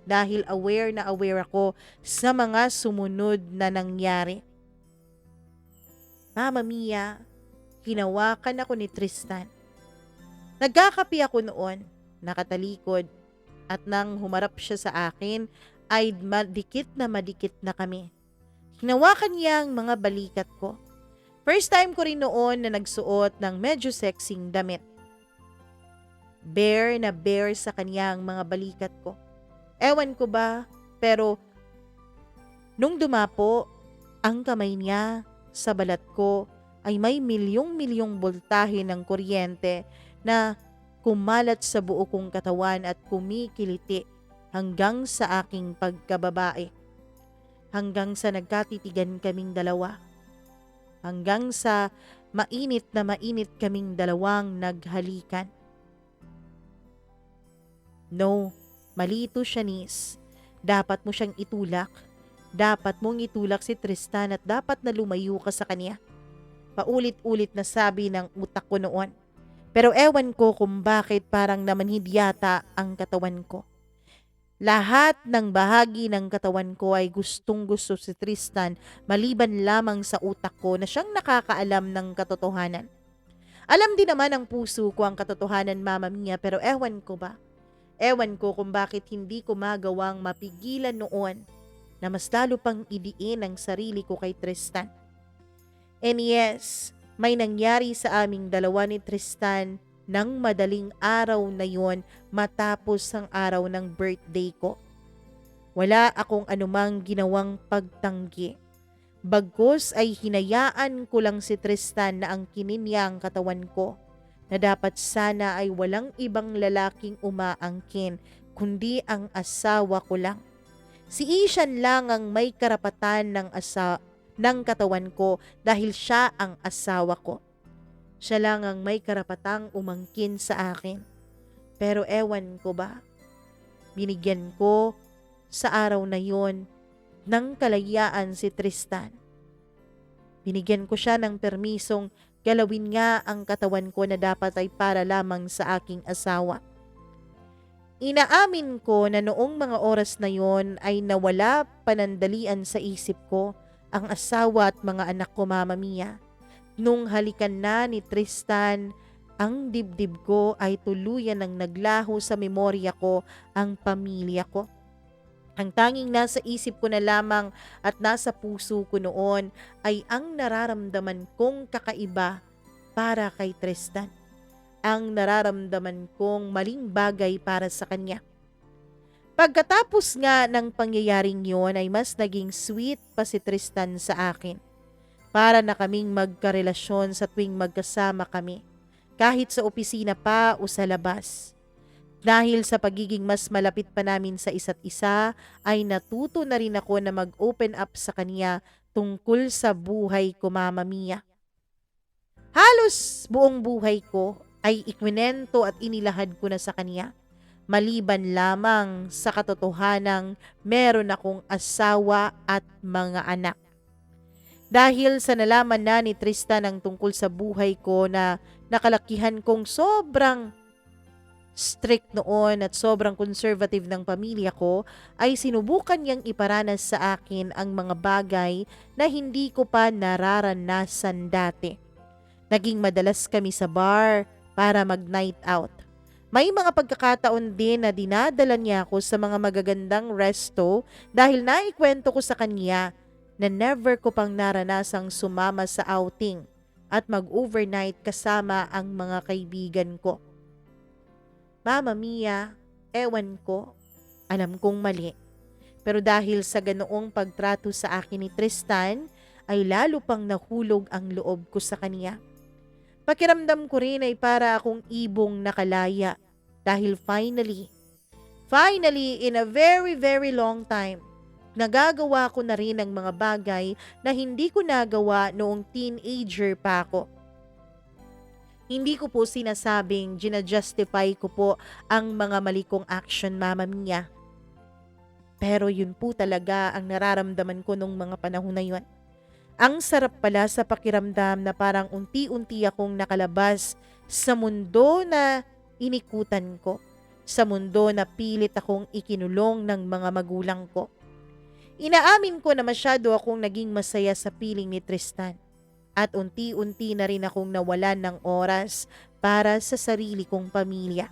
Dahil aware na aware ako sa mga sumunod na nangyari. Mama Mia, hinawakan ako ni Tristan. Nagkakapi ako noon, nakatalikod, at nang humarap siya sa akin, ay madikit na kami. Hinawakan niya ang mga balikat ko. First time ko rin noon na nagsuot ng medyo sexing damit. Bare na bare sa kanya ang mga balikat ko. Ewan ko ba, pero nung dumapo, ang kamay niya sa balat ko ay may milyong-milyong boltahe ng kuryente na kumalat sa buo kong katawan at kumikiliti hanggang sa aking pagkababae. Hanggang sa nagkatitigan kaming dalawa. Hanggang sa mainit na mainit kaming dalawang naghalikan. No, mali ito, Shanice. Dapat mo siyang itulak. Dapat mong itulak si Tristan at dapat na lumayo ka sa kanya. Paulit-ulit na sabi ng utak ko noon. Pero ewan ko kung bakit parang namanhid yata ang katawan ko. Lahat ng bahagi ng katawan ko ay gustong-gusto si Tristan maliban lamang sa utak ko na siyang nakakaalam ng katotohanan. Alam din naman ng puso ko ang katotohanan, Mama Mia, pero ewan ko ba? Ewan ko kung bakit hindi ko magawang mapigilan noon na mas lalo pang idiin ang sarili ko kay Tristan. And yes, may nangyari sa aming dalawa ni Tristan nang madaling araw na yon matapos ang araw ng birthday ko. Wala akong anumang ginawang pagtanggi. Bagkus ay hinayaan ko lang si Tristan na angkinin niya ang katawan ko na dapat sana ay walang ibang lalaking umaangkin kundi ang asawa ko lang. Si Ishan lang ang may karapatan ng katawan ko dahil siya ang asawa ko. Siya lang ang may karapatang umangkin sa akin. Pero ewan ko ba, binigyan ko sa araw na yon ng kalayaan si Tristan. Binigyan ko siya ng permisong galawin nga ang katawan ko na dapat ay para lamang sa aking asawa. Inaamin ko na noong mga oras na yon ay nawala panandalian sa isip ko ang asawa at mga anak ko, Mama Mia. Nung halikan na ni Tristan, ang dibdib ko ay tuluyan ng naglaho sa memorya ko ang pamilya ko. Ang tanging nasa isip ko na lamang at nasa puso ko noon ay ang nararamdaman kong kakaiba para kay Tristan. Ang nararamdaman kong maling bagay para sa kanya. Pagkatapos nga ng pangyayaring yon ay mas naging sweet pa si Tristan sa akin. Para na kaming magkarelasyon sa tuwing magkasama kami, kahit sa opisina pa o sa labas. Dahil sa pagiging mas malapit pa namin sa isa't isa, ay natuto na rin ako na mag-open up sa kanya tungkol sa buhay ko, Mama Mia. Halos buong buhay ko ay ikwinento at inilahad ko na sa kanya, maliban lamang sa katotohanang meron akong asawa at mga anak. Dahil sa nalaman na ni Tristan ang tungkol sa buhay ko na nakalakihan kong sobrang strict noon at sobrang conservative ng pamilya ko, ay sinubukan niyang iparanas sa akin ang mga bagay na hindi ko pa nararanasan dati. Naging madalas kami sa bar para mag-night out. May mga pagkakataon din na dinadala niya ako sa mga magagandang resto dahil naikwento ko sa kanya na never ko pang naranasang sumama sa outing at mag-overnight kasama ang mga kaibigan ko. Mama Mia, ewan ko, alam kong mali. Pero dahil sa ganoong pagtrato sa akin ni Tristan, ay lalo pang nahulog ang loob ko sa kanya. Pakiramdam ko rin ay para akong ibong nakalaya dahil finally, in a very very long time, nagagawa ko na rin ang mga bagay na hindi ko nagawa noong teenager pa ako. Hindi ko po sinasabing ginajustify ko po ang mga mali kong action, Mama Mia. Pero yun po talaga ang nararamdaman ko nung mga panahon na yun. Ang sarap pala sa pakiramdam na parang unti-unti akong nakalabas sa mundo na inikutan ko, sa mundo na pilit akong ikinulong ng mga magulang ko. Inaamin ko na masyado akong naging masaya sa piling ni Tristan at unti-unti na rin akong nawalan ng oras para sa sarili kong pamilya.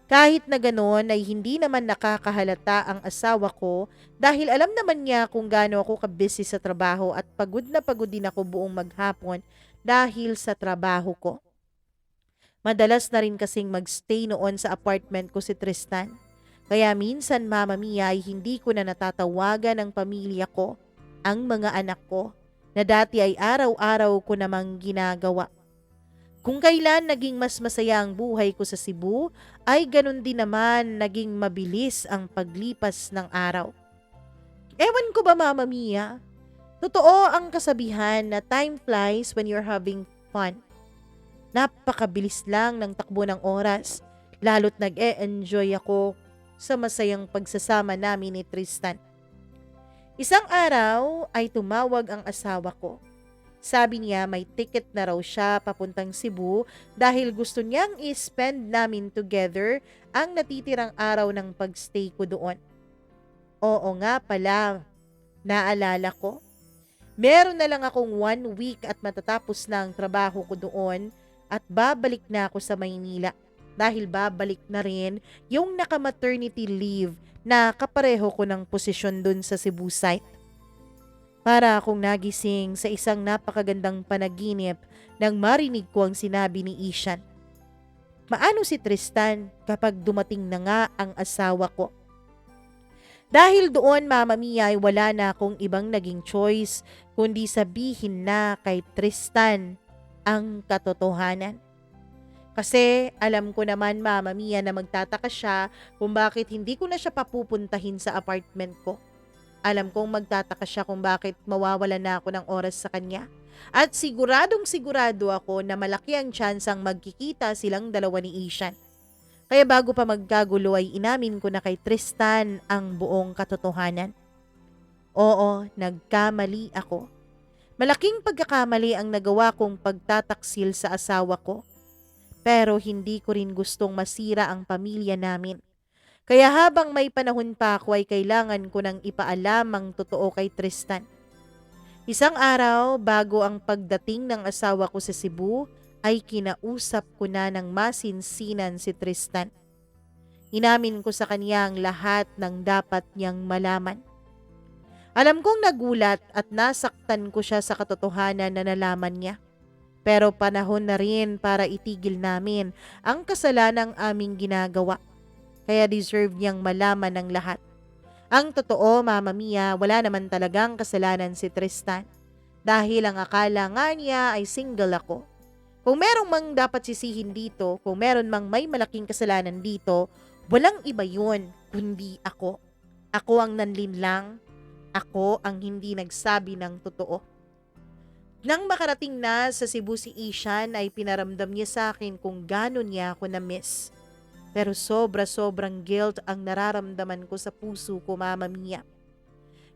Kahit na ganoon ay hindi naman nakakahalata ang asawa ko dahil alam naman niya kung gaano ako kabisi sa trabaho at pagod na pagod din ako buong maghapon dahil sa trabaho ko. Madalas na rin kasing magstay noon sa apartment ko si Tristan. Kaya minsan, Mama Mia, ay hindi ko na natatawagan ang pamilya ko, ang mga anak ko, na dati ay araw-araw ko namang ginagawa. Kung kailan naging mas masaya ang buhay ko sa Cebu, ay ganun din naman naging mabilis ang paglipas ng araw. Ewan ko ba, Mama Mia? Totoo ang kasabihan na time flies when you're having fun. Napakabilis lang ng takbo ng oras, lalo't nag-e-enjoy ako sa masayang pagsasama namin ni Tristan. Isang araw ay tumawag ang asawa ko. Sabi niya may ticket na raw siya papuntang Cebu dahil gusto niyang i-spend namin together ang natitirang araw ng pagstay ko doon. Oo nga pala, naalala ko. Meron na lang akong 1 week at matatapos na ang trabaho ko doon at babalik na ako sa Maynila dahil babalik na rin yung naka-maternity leave na kapareho ko ng posisyon doon sa Cebu site. Para akong nagising sa isang napakagandang panaginip nang marinig ko ang sinabi ni Ishan. Maano si Tristan kapag dumating na nga ang asawa ko? Dahil doon, Mama Mia, ay wala na akong ibang naging choice kundi sabihin na kay Tristan ang katotohanan. Kasi alam ko naman, Mama Mia, na magtataka siya kung bakit hindi ko na siya papupuntahin sa apartment ko. Alam kong magtataka siya kung bakit mawawala na ako ng oras sa kanya. At siguradong sigurado ako na malaki ang tsansang magkikita silang dalawa ni Ishan. Kaya bago pa magkagulo ay inamin ko na kay Tristan ang buong katotohanan. Oo, nagkamali ako. Malaking pagkakamali ang nagawa kong pagtataksil sa asawa ko. Pero hindi ko rin gustong masira ang pamilya namin. Kaya habang may panahon pa ako ay kailangan ko nang ipaalam ang totoo kay Tristan. Isang araw bago ang pagdating ng asawa ko sa Cebu ay kinausap ko na ng masinsinan si Tristan. Inamin ko sa kanya ang lahat ng dapat niyang malaman. Alam kong nagulat at nasaktan ko siya sa katotohanan na nalaman niya. Pero panahon na rin para itigil namin ang kasalanang aming ginagawa. Kaya deserve niyang malaman ng lahat. Ang totoo, Mama Mia, wala naman talagang kasalanan si Tristan. Dahil ang akala nga niya ay single ako. Kung merong mang dapat sisihin dito, kung meron mang may malaking kasalanan dito, walang iba yun, kundi ako. Ako ang nanlinlang. Ako ang hindi nagsabi ng totoo. Nang makarating na sa Cebu si Ishan ay pinaramdam niya sa akin kung gaano niya ako na-miss. Pero sobra-sobrang guilt ang nararamdaman ko sa puso ko, Mama Mia.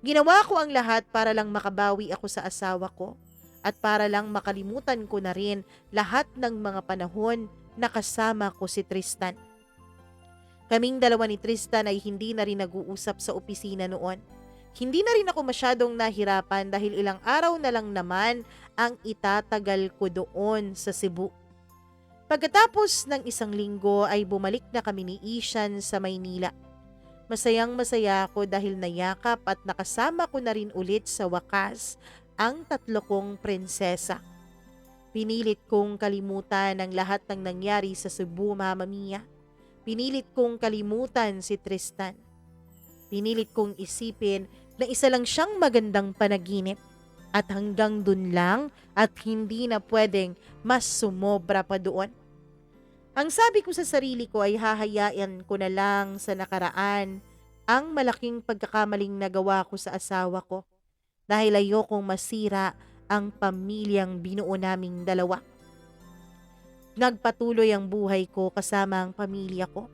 Ginawa ko ang lahat para lang makabawi ako sa asawa ko at para lang makalimutan ko na rin lahat ng mga panahon na kasama ko si Tristan. Kaming dalawa ni Tristan ay hindi na rin nag-uusap sa opisina noon. Hindi na rin ako masyadong nahirapan dahil ilang araw na lang naman ang itatagal ko doon sa Cebu. Pagkatapos ng isang linggo ay bumalik na kami ni Ishan sa Maynila. Masayang masaya ako dahil nayakap at nakasama ko na rin ulit sa wakas ang tatlo kong prinsesa. Pinilit kong kalimutan ang lahat ng nangyari sa Cebu, Mama Mia. Pinilit kong kalimutan si Tristan. Pinilit kong isipin na isa lang siyang magandang panaginip at hanggang dun lang at hindi na pwedeng mas sumobra pa doon. Ang sabi ko sa sarili ko ay hahayaan ko na lang sa nakaraan ang malaking pagkakamaling nagawa ko sa asawa ko dahil ayokong masira ang pamilyang binuo naming dalawa. Nagpatuloy ang buhay ko kasama ang pamilya ko.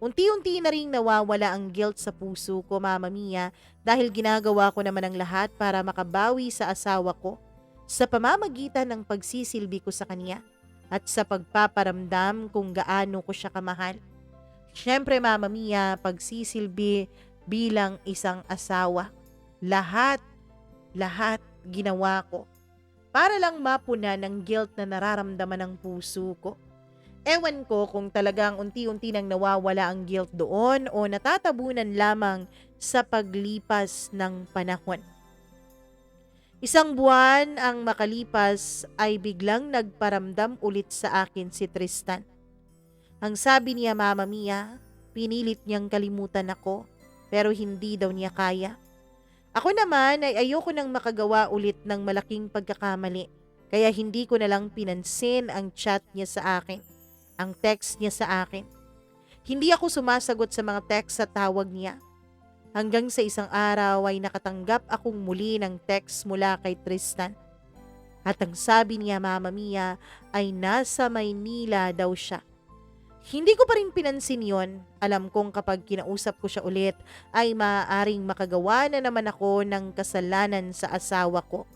Unti-unti na ring nawawala ang guilt sa puso ko, Mama Mia, dahil ginagawa ko naman ang lahat para makabawi sa asawa ko sa pamamagitan ng pagsisilbi ko sa kanya at sa pagpaparamdam kung gaano ko siya kamahal. Siyempre, Mama Mia, pagsisilbi bilang isang asawa. Lahat ginawa ko para lang mapuna ng guilt na nararamdaman ng puso ko. Ewan ko kung talagang unti-unti nang nawawala ang guilt doon o natatabunan lamang sa paglipas ng panahon. Isang buwan ang makalipas ay biglang nagparamdam ulit sa akin si Tristan. Ang sabi niya, Mama Mia, pinilit niyang kalimutan ako pero hindi daw niya kaya. Ako naman ay ayoko nang makagawa ulit ng malaking pagkakamali kaya hindi ko na lang pinansin ang chat niya sa akin. Ang text niya sa akin. Hindi ako sumasagot sa mga text sa tawag niya. Hanggang sa isang araw ay nakatanggap akong muli ng text mula kay Tristan. At ang sabi niya, Mama Mia, ay nasa Maynila daw siya. Hindi ko pa rin pinansin yon. Alam kong kapag kinausap ko siya ulit ay maaaring makagawa na naman ako ng kasalanan sa asawa ko.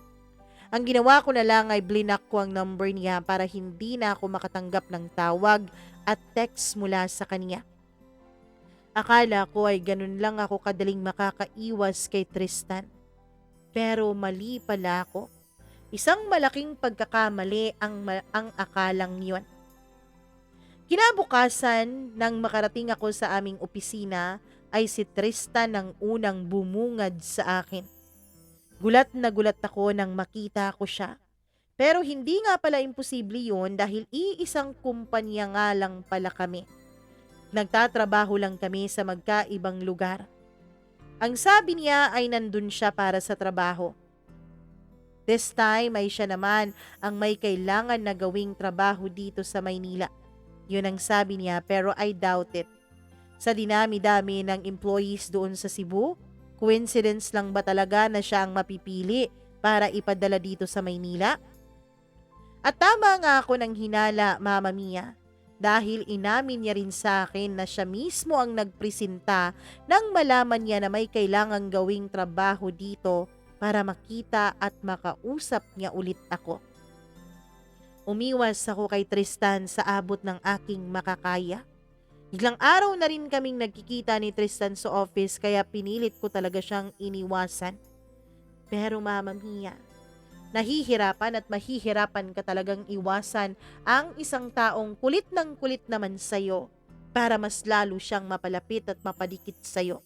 Ang ginawa ko na lang ay blinak ko ang number niya para hindi na ako makatanggap ng tawag at text mula sa kanya. Akala ko ay ganun lang ako kadaling makakaiwas kay Tristan. Pero mali pala ako. Isang malaking pagkakamali ang akalang yon. Kinabukasan nang makarating ako sa aming opisina ay si Tristan ang unang bumungad sa akin. Gulat na gulat ako nang makita ko siya. Pero hindi nga pala imposible yun dahil iisang kumpanya nga lang pala kami. Nagtatrabaho lang kami sa magkaibang lugar. Ang sabi niya ay nandun siya para sa trabaho. This time ay siya naman ang may kailangan na gawing trabaho dito sa Maynila. Yun ang sabi niya pero I doubt it. Sa dinami-dami ng employees doon sa Cebu, coincidence lang ba talaga na siya ang mapipili para ipadala dito sa Maynila? At tama nga ako ng hinala, Mama Mia, dahil inamin niya rin sa akin na siya mismo ang nagpresenta nang malaman niya na may kailangang gawing trabaho dito para makita at makausap niya ulit ako. Umiwas ako kay Tristan sa abot ng aking makakaya. Ilang araw na rin kaming nagkikita ni Tristan sa office kaya pinilit ko talaga siyang iniwasan. Pero Mama Mia, nahihirapan at mahihirapan ka talagang iwasan ang isang taong kulit ng kulit naman sa'yo para mas lalo siyang mapalapit at mapadikit sa'yo.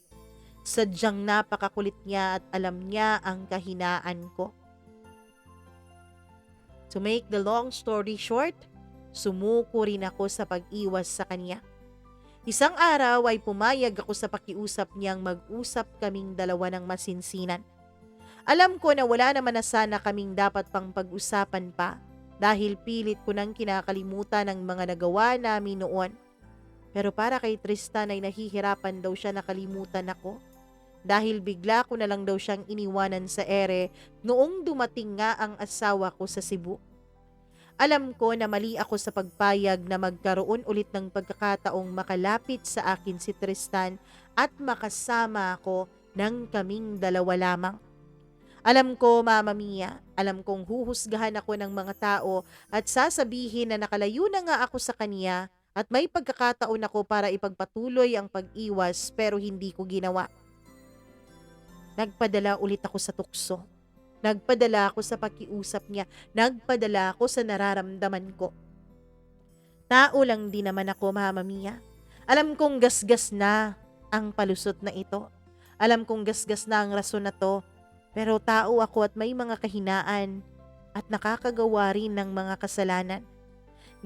Sadyang napakakulit niya at alam niya ang kahinaan ko. To make the long story short, sumuko rin ako sa pag-iwas sa kanya. Isang araw ay pumayag ako sa pakiusap niyang mag-usap kaming dalawa ng masinsinan. Alam ko na wala naman na sana kaming dapat pang pag-usapan pa dahil pilit ko nang kinakalimutan ang mga nagawa namin noon. Pero para kay Tristan ay nahihirapan daw siya nakalimutan ako dahil bigla ko na lang daw siyang iniwanan sa ere noong dumating nga ang asawa ko sa Cebu. Alam ko na mali ako sa pagpayag na magkaroon ulit ng pagkakataong makalapit sa akin si Tristan at makasama ako ng kaming dalawa lamang. Alam ko, Mama Mia, alam kong huhusgahan ako ng mga tao at sasabihin na nakalayo na nga ako sa kanya at may pagkakataon ako para ipagpatuloy ang pag-iwas pero hindi ko ginawa. Nagpadala ulit ako sa tukso. Nagpadala ako sa pakiusap niya. Nagpadala ako sa nararamdaman ko. Tao lang din naman ako, Mama Mia. Alam kong gasgas na ang palusot na ito. Alam kong gasgas na ang rason na to. Pero tao ako at may mga kahinaan at nakakagawa rin ng mga kasalanan.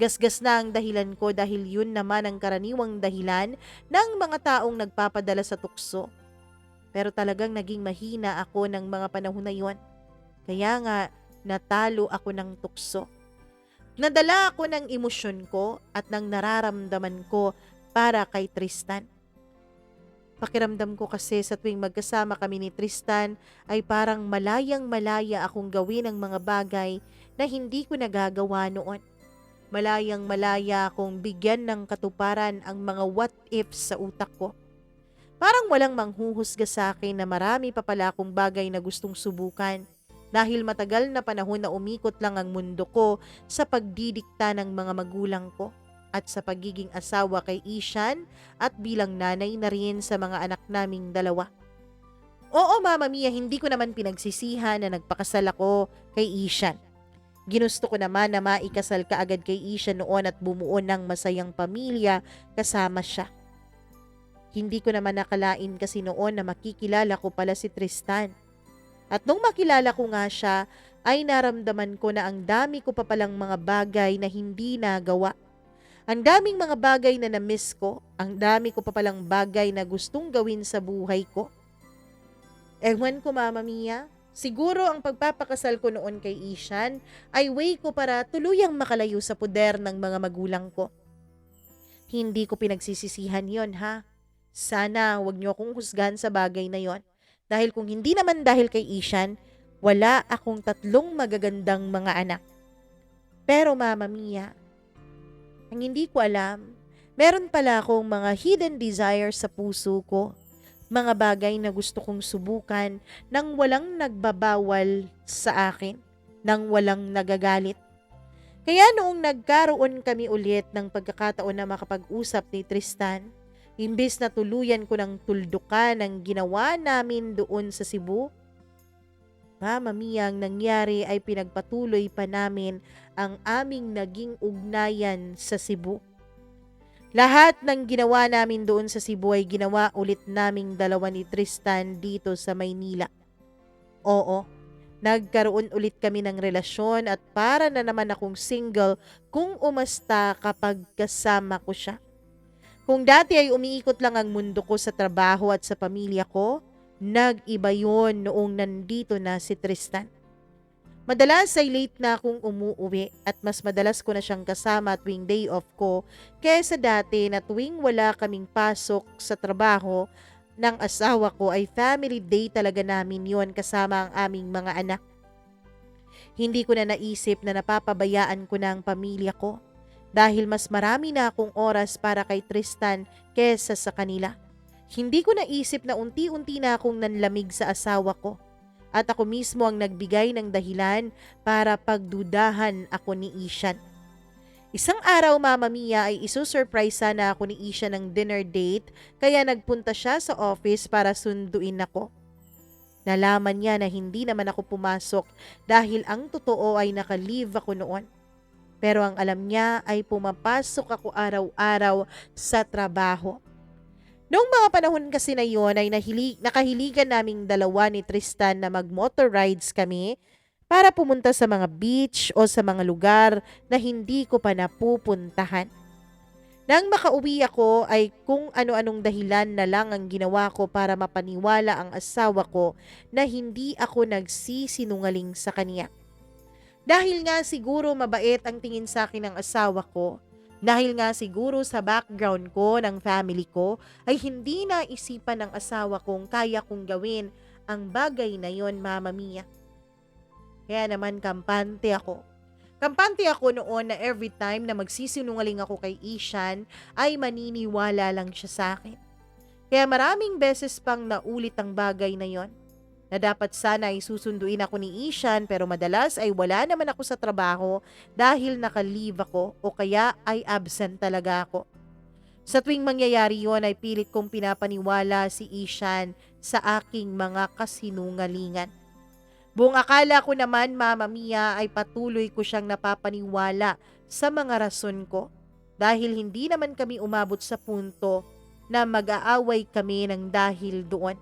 Gasgas na ang dahilan ko dahil yun naman ang karaniwang dahilan ng mga taong nagpapadala sa tukso. Pero talagang naging mahina ako ng mga panahon na yun. Kaya nga, natalo ako ng tukso. Nadala ako ng emosyon ko at ng nararamdaman ko para kay Tristan. Pakiramdam ko kasi sa tuwing magkasama kami ni Tristan ay parang malayang-malaya akong gawin ang mga bagay na hindi ko nagagawa noon. Malayang-malaya akong bigyan ng katuparan ang mga what ifs sa utak ko. Parang walang manghuhusga sa akin na marami pa pala akong bagay na gustong subukan dahil matagal na panahon na umikot lang ang mundo ko sa pagdidikta ng mga magulang ko at sa pagiging asawa kay Ishan at bilang nanay na rin sa mga anak naming dalawa. Oo, Mama Mia, hindi ko naman pinagsisihan na nagpakasal ako kay Ishan. Ginusto ko naman na maikasal ka agad kay Ishan noon at bumuo ng masayang pamilya kasama siya. Hindi ko naman nakalain kasi noon na makikilala ko pala si Tristan. At nung makilala ko nga siya, ay naramdaman ko na ang dami ko pa palang mga bagay na hindi nagawa. Ang daming mga bagay na na-miss ko, ang dami ko pa palang bagay na gustong gawin sa buhay ko. Ewan ko, Mama Mia, siguro ang pagpapakasal ko noon kay Ishan ay way ko para tuluyang makalayo sa poder ng mga magulang ko. Hindi ko pinagsisisihan yon, ha? Sana wag niyo akong husgahan sa bagay na yon. Dahil kung hindi naman dahil kay Ishan, wala akong 3 magagandang mga anak. Pero Mama Mia, ang hindi ko alam, meron pala akong mga hidden desires sa puso ko. Mga bagay na gusto kong subukan nang walang nagbabawal sa akin, nang walang nagagalit. Kaya noong nagkaroon kami ulit ng pagkakataon na makapag-usap ni Tristan, imbes na tuluyan ko ng tuldukan ang ginawa namin doon sa Cebu, Mama Mia, ang nangyari ay pinagpatuloy pa namin ang aming naging ugnayan sa Cebu. Lahat ng ginawa namin doon sa Cebu ay ginawa ulit naming dalawa ni Tristan dito sa Maynila. Oo, nagkaroon ulit kami ng relasyon at para na naman akong single kung umasta kapag kasama ko siya. Kung dati ay umiikot lang ang mundo ko sa trabaho at sa pamilya ko, nag-iba yon noong nandito na si Tristan. Madalas ay late na akong umuuwi at mas madalas ko na siyang kasama tuwing day off ko kaysa dati na tuwing wala kaming pasok sa trabaho ng asawa ko ay family day talaga namin yon kasama ang aming mga anak. Hindi ko na naisip na napapabayaan ko na ang pamilya ko dahil mas marami na akong oras para kay Tristan kaysa sa kanila. Hindi ko naisip na unti-unti na akong nanlamig sa asawa ko at ako mismo ang nagbigay ng dahilan para pagdudahan ako ni Ishan. Isang araw, Mama Mia, ay isusurprise sana ako ni Ishan ng dinner date kaya nagpunta siya sa office para sunduin ako. Nalaman niya na hindi naman ako pumasok dahil ang totoo ay naka-leave ako noon. Pero ang alam niya ay pumapasok ako araw-araw sa trabaho. Noong mga panahon kasi na yon ay nakahiligan naming dalawa ni Tristan na mag-motor rides kami para pumunta sa mga beach o sa mga lugar na hindi ko pa napupuntahan. Nang makauwi ako ay kung ano-anong dahilan na lang ang ginawa ko para mapaniwala ang asawa ko na hindi ako nagsisinungaling sa kanya. Dahil nga siguro mabait ang tingin sa akin ng asawa ko, dahil nga siguro sa background ko ng family ko ay hindi naisipan ng asawa kong kaya kong gawin ang bagay na yon, Mama Mia. Kaya naman kampante ako. Kampante ako noon na every time na magsisinungaling ako kay Ishan ay maniniwala lang siya sa akin. Kaya maraming beses pang naulit ang bagay na yon na dapat sana ay susunduin ako ni Ishan pero madalas ay wala naman ako sa trabaho dahil naka-leave ako o kaya ay absent talaga ako. Sa tuwing mangyayari yon ay pilit kong pinapaniwala si Ishan sa aking mga kasinungalingan. Buong akala ko naman, Mama Mia, ay patuloy ko siyang napapaniwala sa mga rason ko dahil hindi naman kami umabot sa punto na mag-aaway kami ng dahil doon.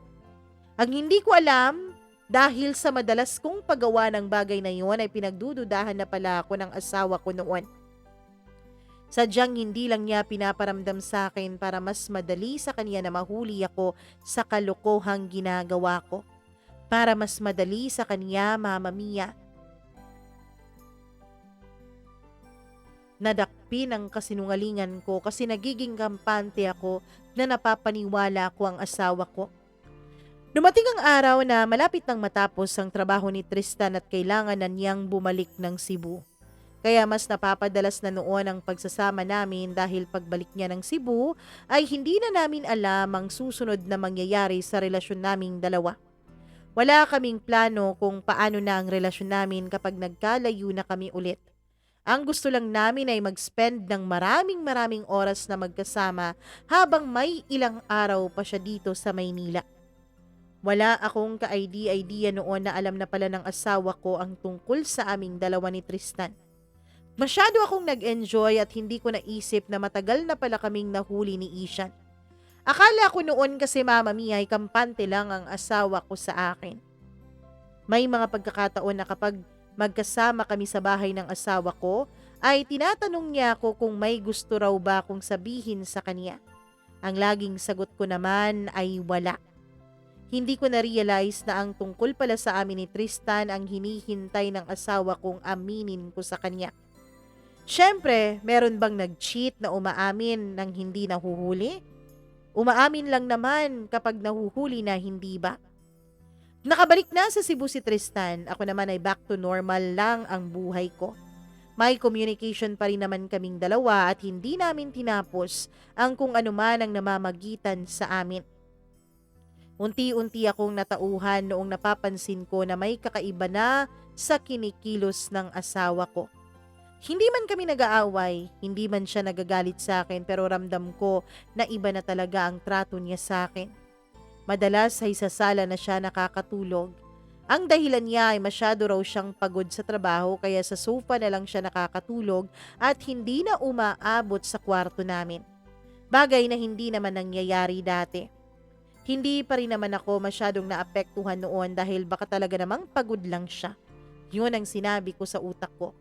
Ang hindi ko alam, dahil sa madalas kong paggawa ng bagay na yon ay pinagdududahan na pala ako ng asawa ko noon. Sadyang hindi lang niya pinaparamdam sa akin para mas madali sa kanya na mahuli ako sa kalokohang ginagawa ko. Para mas madali sa kanya, Mama Mia. Nadakpin ang kasinungalingan ko kasi nagiging kampante ako na napapaniwala ko ang asawa ko. Dumating ang araw na malapit nang matapos ang trabaho ni Tristan at kailangan na niyang bumalik ng Cebu. Kaya mas napapadalas na noon ang pagsasama namin dahil pagbalik niya ng Cebu ay hindi na namin alam ang susunod na mangyayari sa relasyon naming dalawa. Wala kaming plano kung paano na ang relasyon namin kapag nagkalayo na kami ulit. Ang gusto lang namin ay mag-spend ng maraming oras na magkasama habang may ilang araw pa siya dito sa Maynila. Wala akong ka-idea noon na alam na pala ng asawa ko ang tungkol sa aming dalawa ni Tristan. Masyado akong nag-enjoy at hindi ko naisip na matagal na pala kaming nahuli ni Ishan. Akala ko noon kasi, Mama Mia, ay kampante lang ang asawa ko sa akin. May mga pagkakataon na kapag magkasama kami sa bahay ng asawa ko, ay tinatanong niya ako kung may gusto raw ba akong sabihin sa kanya. Ang laging sagot ko naman ay wala. Hindi ko na-realize na ang tungkol pala sa amin ni Tristan ang hinihintay ng asawa kong aminin ko sa kanya. Siyempre, meron bang nag-cheat na umaamin ng hindi nahuhuli? Umaamin lang naman kapag nahuhuli na, hindi ba? Nakabalik na sa Cebu si Tristan, ako naman ay back to normal lang ang buhay ko. May communication pa rin naman kaming dalawa at hindi namin tinapos ang kung ano man ang namamagitan sa amin. Unti-unti akong natauhan noong napapansin ko na may kakaiba na sa kinikilos ng asawa ko. Hindi man kami nag-aaway, hindi man siya nagagalit sa akin pero ramdam ko na iba na talaga ang trato niya sa akin. Madalas ay sa sala na siya nakakatulog. Ang dahilan niya ay masyado raw siyang pagod sa trabaho kaya sa sofa na lang siya nakakatulog at hindi na umaabot sa kwarto namin. Bagay na hindi naman nangyayari dati. Hindi pa rin naman ako masyadong naapektuhan noon dahil baka talaga namang pagod lang siya. Yun ang sinabi ko sa utak ko.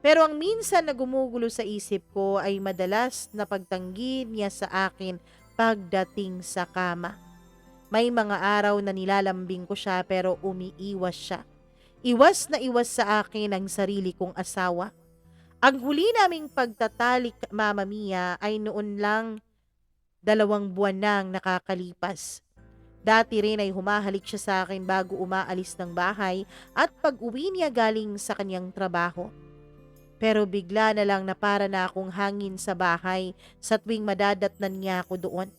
Pero ang minsan na gumugulo sa isip ko ay madalas na pagtanggi niya sa akin pagdating sa kama. May mga araw na nilalambing ko siya pero umiiwas siya. Iwas na iwas sa akin ang sarili kong asawa. Ang huli naming pagtatalik, Mama Mia, ay noon lang 2 buwan nang nakakalipas. Dati rin ay humahalik siya sa akin bago umaalis ng bahay at pag-uwi niya galing sa kanyang trabaho. Pero bigla na lang na para na akong hangin sa bahay sa tuwing madadatnan niya ako doon.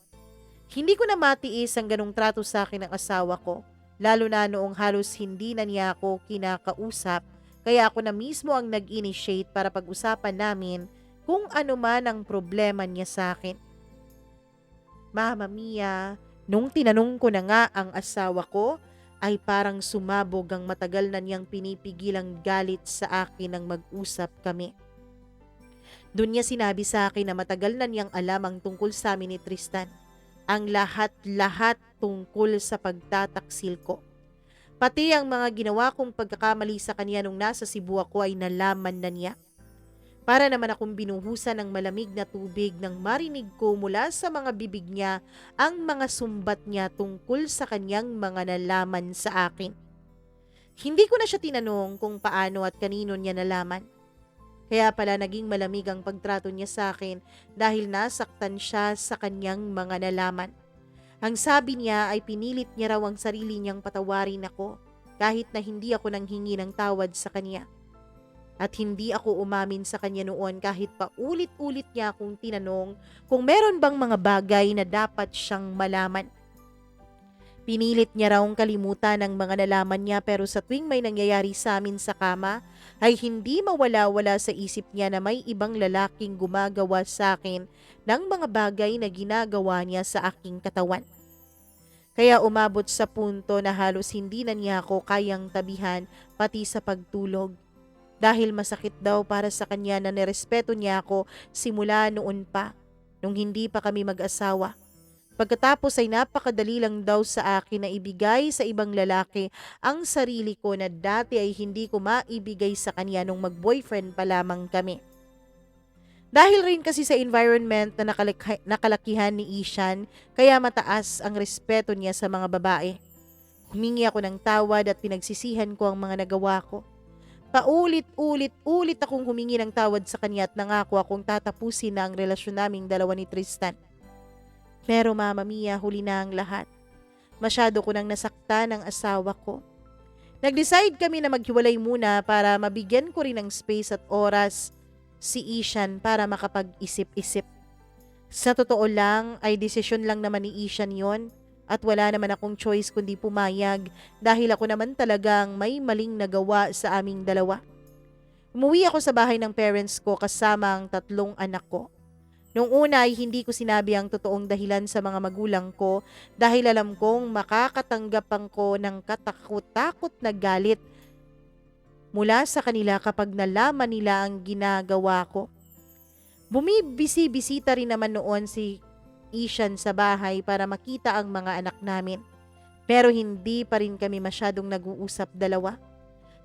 Hindi ko na matiis ang ganong trato sa akin ng asawa ko, lalo na noong halos hindi na niya ako kinakausap, kaya ako na mismo ang nag-initiate para pag-usapan namin kung ano man ang problema niya sa akin. Mama Mia, nung tinanong ko na nga ang asawa ko, ay parang sumabog ang matagal na niyang pinipigilang galit sa akin nang mag-usap kami. Doon niya sinabi sa akin na matagal na niyang alam ang tungkol sa amin ni Tristan. Ang lahat-lahat tungkol sa pagtataksil ko. Pati ang mga ginawa kong pagkakamali sa kanya nung nasa Cebu ako ay nalaman na niya. Para naman akong binuhusan ng malamig na tubig nang marinig ko mula sa mga bibig niya ang mga sumbat niya tungkol sa kanyang mga nalaman sa akin. Hindi ko na siya tinanong kung paano at kanino niya nalaman. Kaya pala naging malamig ang pagtrato niya sa akin dahil nasaktan siya sa kanyang mga nalaman. Ang sabi niya ay pinilit niya raw ang sarili niyang patawarin ako kahit na hindi ako nanghingi ng tawad sa kanya. At hindi ako umamin sa kanya noon kahit pa ulit-ulit niya akong tinanong kung meron bang mga bagay na dapat siyang malaman. Pinilit niya raong kalimutan ang mga nalaman niya pero sa tuwing may nangyayari sa amin sa kama ay hindi mawala-wala sa isip niya na may ibang lalaking gumagawa sa akin ng mga bagay na ginagawa niya sa aking katawan. Kaya umabot sa punto na halos hindi na niya ako kayang tabihan pati sa pagtulog. Dahil masakit daw para sa kanya na nirespeto niya ako simula noon pa, nung hindi pa kami mag-asawa. Pagkatapos ay napakadali lang daw sa akin na ibigay sa ibang lalaki ang sarili ko na dati ay hindi ko maibigay sa kanya nung mag-boyfriend pa lamang kami. Dahil rin kasi sa environment na nakalakihan ni Ishan, kaya mataas ang respeto niya sa mga babae. Humingi ako ng tawad at pinagsisihan ko ang mga nagawa ko. Paulit-ulit akong humingi ng tawad sa kanya at nangako akong tatapusin na ang relasyon naming dalawa ni Tristan. Pero Mama Mia, huli na ang lahat. Masyado ko nang nasaktan ang asawa ko. Nag-decide kami na maghiwalay muna para mabigyan ko rin ng space at oras si Ishan para makapag-isip-isip. Sa totoo lang ay desisyon lang naman ni Ishan yon at wala naman akong choice kundi pumayag dahil ako naman talagang may maling nagawa sa aming dalawa. Umuwi ako sa bahay ng parents ko kasama ang 3 anak ko. Noong una ay hindi ko sinabi ang totoong dahilan sa mga magulang ko dahil alam kong makakatanggap ko ng katakot-takot na galit mula sa kanila kapag nalaman nila ang ginagawa ko. Bumibisi-bisita rin naman noon si Ishan sa bahay para makita ang mga anak namin. Pero hindi pa rin kami masyadong nag-uusap dalawa.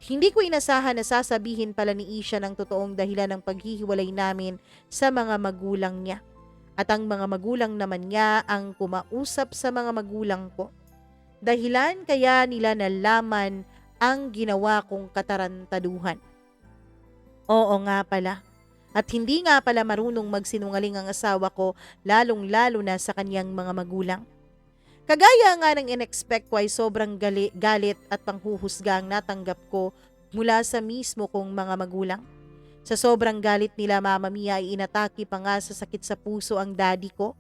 Hindi ko inasahan na sasabihin pala ni Ishan ang totoong dahilan ng paghihiwalay namin sa mga magulang niya. At ang mga magulang naman niya ang kumausap sa mga magulang ko. Dahilan kaya nila nalaman ang ginawa kong katarantaduhan. Oo nga pala. At hindi nga pala marunong magsinungaling ang asawa ko, lalong-lalo na sa kanyang mga magulang. Kagaya nga ng in-expect ko ay sobrang galit at panghuhusga ang natanggap ko mula sa mismo kong mga magulang. Sa sobrang galit nila Mama Mia ay inatake pa nga sa sakit sa puso ang daddy ko.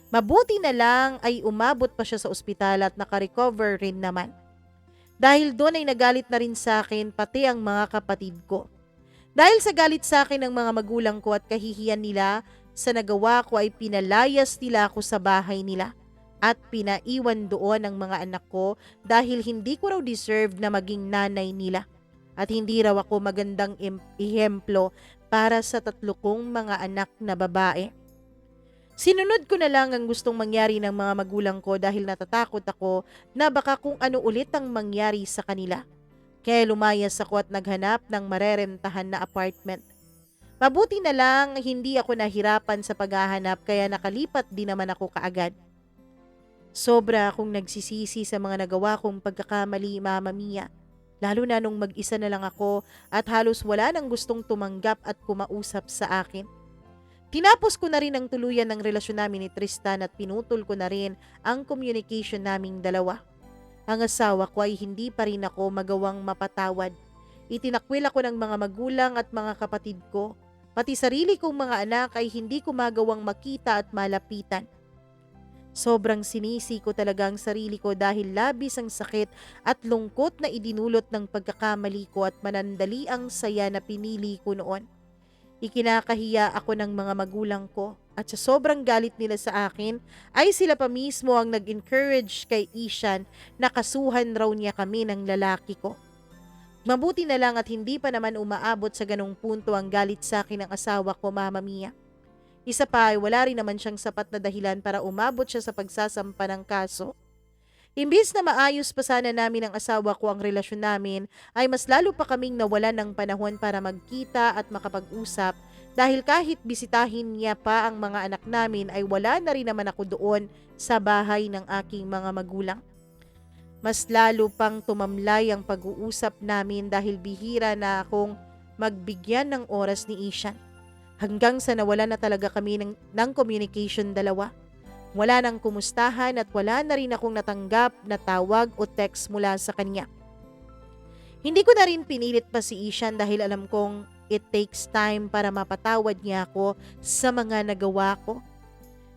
Mabuti na lang ay umabot pa siya sa ospital at nakarecover rin naman. Dahil doon ay nagalit na rin sa akin pati ang mga kapatid ko. Dahil sa galit sa akin ng mga magulang ko at kahihiyan nila sa nagawa ko ay pinalayas nila ako sa bahay nila at pinaiwan doon ang mga anak ko dahil hindi ko raw deserve na maging nanay nila at hindi raw ako magandang ehemplo para sa 3 kong mga anak na babae. Sinunod ko na lang ang gustong mangyari ng mga magulang ko dahil natatakot ako na baka kung ano ulit ang mangyari sa kanila. Kaya lumayas ako at naghanap ng marerentahan na apartment. Mabuti na lang hindi ako nahirapan sa paghahanap kaya nakalipat din naman ako kaagad. Sobra akong nagsisisi sa mga nagawa kong pagkakamali, Mama Mia. Lalo na nung mag-isa na lang ako at halos wala nang gustong tumanggap at kumausap sa akin. Tinapos ko na rin ang tuluyan ng relasyon namin ni Tristan at pinutol ko na rin ang communication naming dalawa. Ang asawa ko ay hindi pa rin ako magawang mapatawad. Itinakwil ako ng mga magulang at mga kapatid ko. Pati sarili kong mga anak ay hindi ko magawang makita at malapitan. Sobrang sinisi ko talaga ang sarili ko dahil labis ang sakit at lungkot na idinulot ng pagkakamali ko at manandali ang saya na pinili ko noon. Ikinakahiya ako ng mga magulang ko at sa sobrang galit nila sa akin ay sila pa mismo ang nag-encourage kay Ishan na kasuhan raw niya kami ng lalaki ko. Mabuti na lang at hindi pa naman umaabot sa ganong punto ang galit sa akin ng asawa ko, Mama Mia. Isa pa ay wala rin naman siyang sapat na dahilan para umabot siya sa pagsasampa ng kaso. Imbis na maayos pa sana namin ang asawa ko ang relasyon namin, ay mas lalo pa kaming nawalan ng panahon para magkita at makapag-usap dahil kahit bisitahin niya pa ang mga anak namin ay wala na rin naman ako doon sa bahay ng aking mga magulang. Mas lalo pang tumamlay ang pag-uusap namin dahil bihira na akong magbigyan ng oras ni Ishan. Hanggang sa nawala na talaga kami ng communication dalawa. Wala nang kumustahan at wala na rin akong natanggap na tawag o text mula sa kanya. Hindi ko na rin pinilit pa si Ishan dahil alam kong it takes time para mapatawad niya ako sa mga nagawa ko.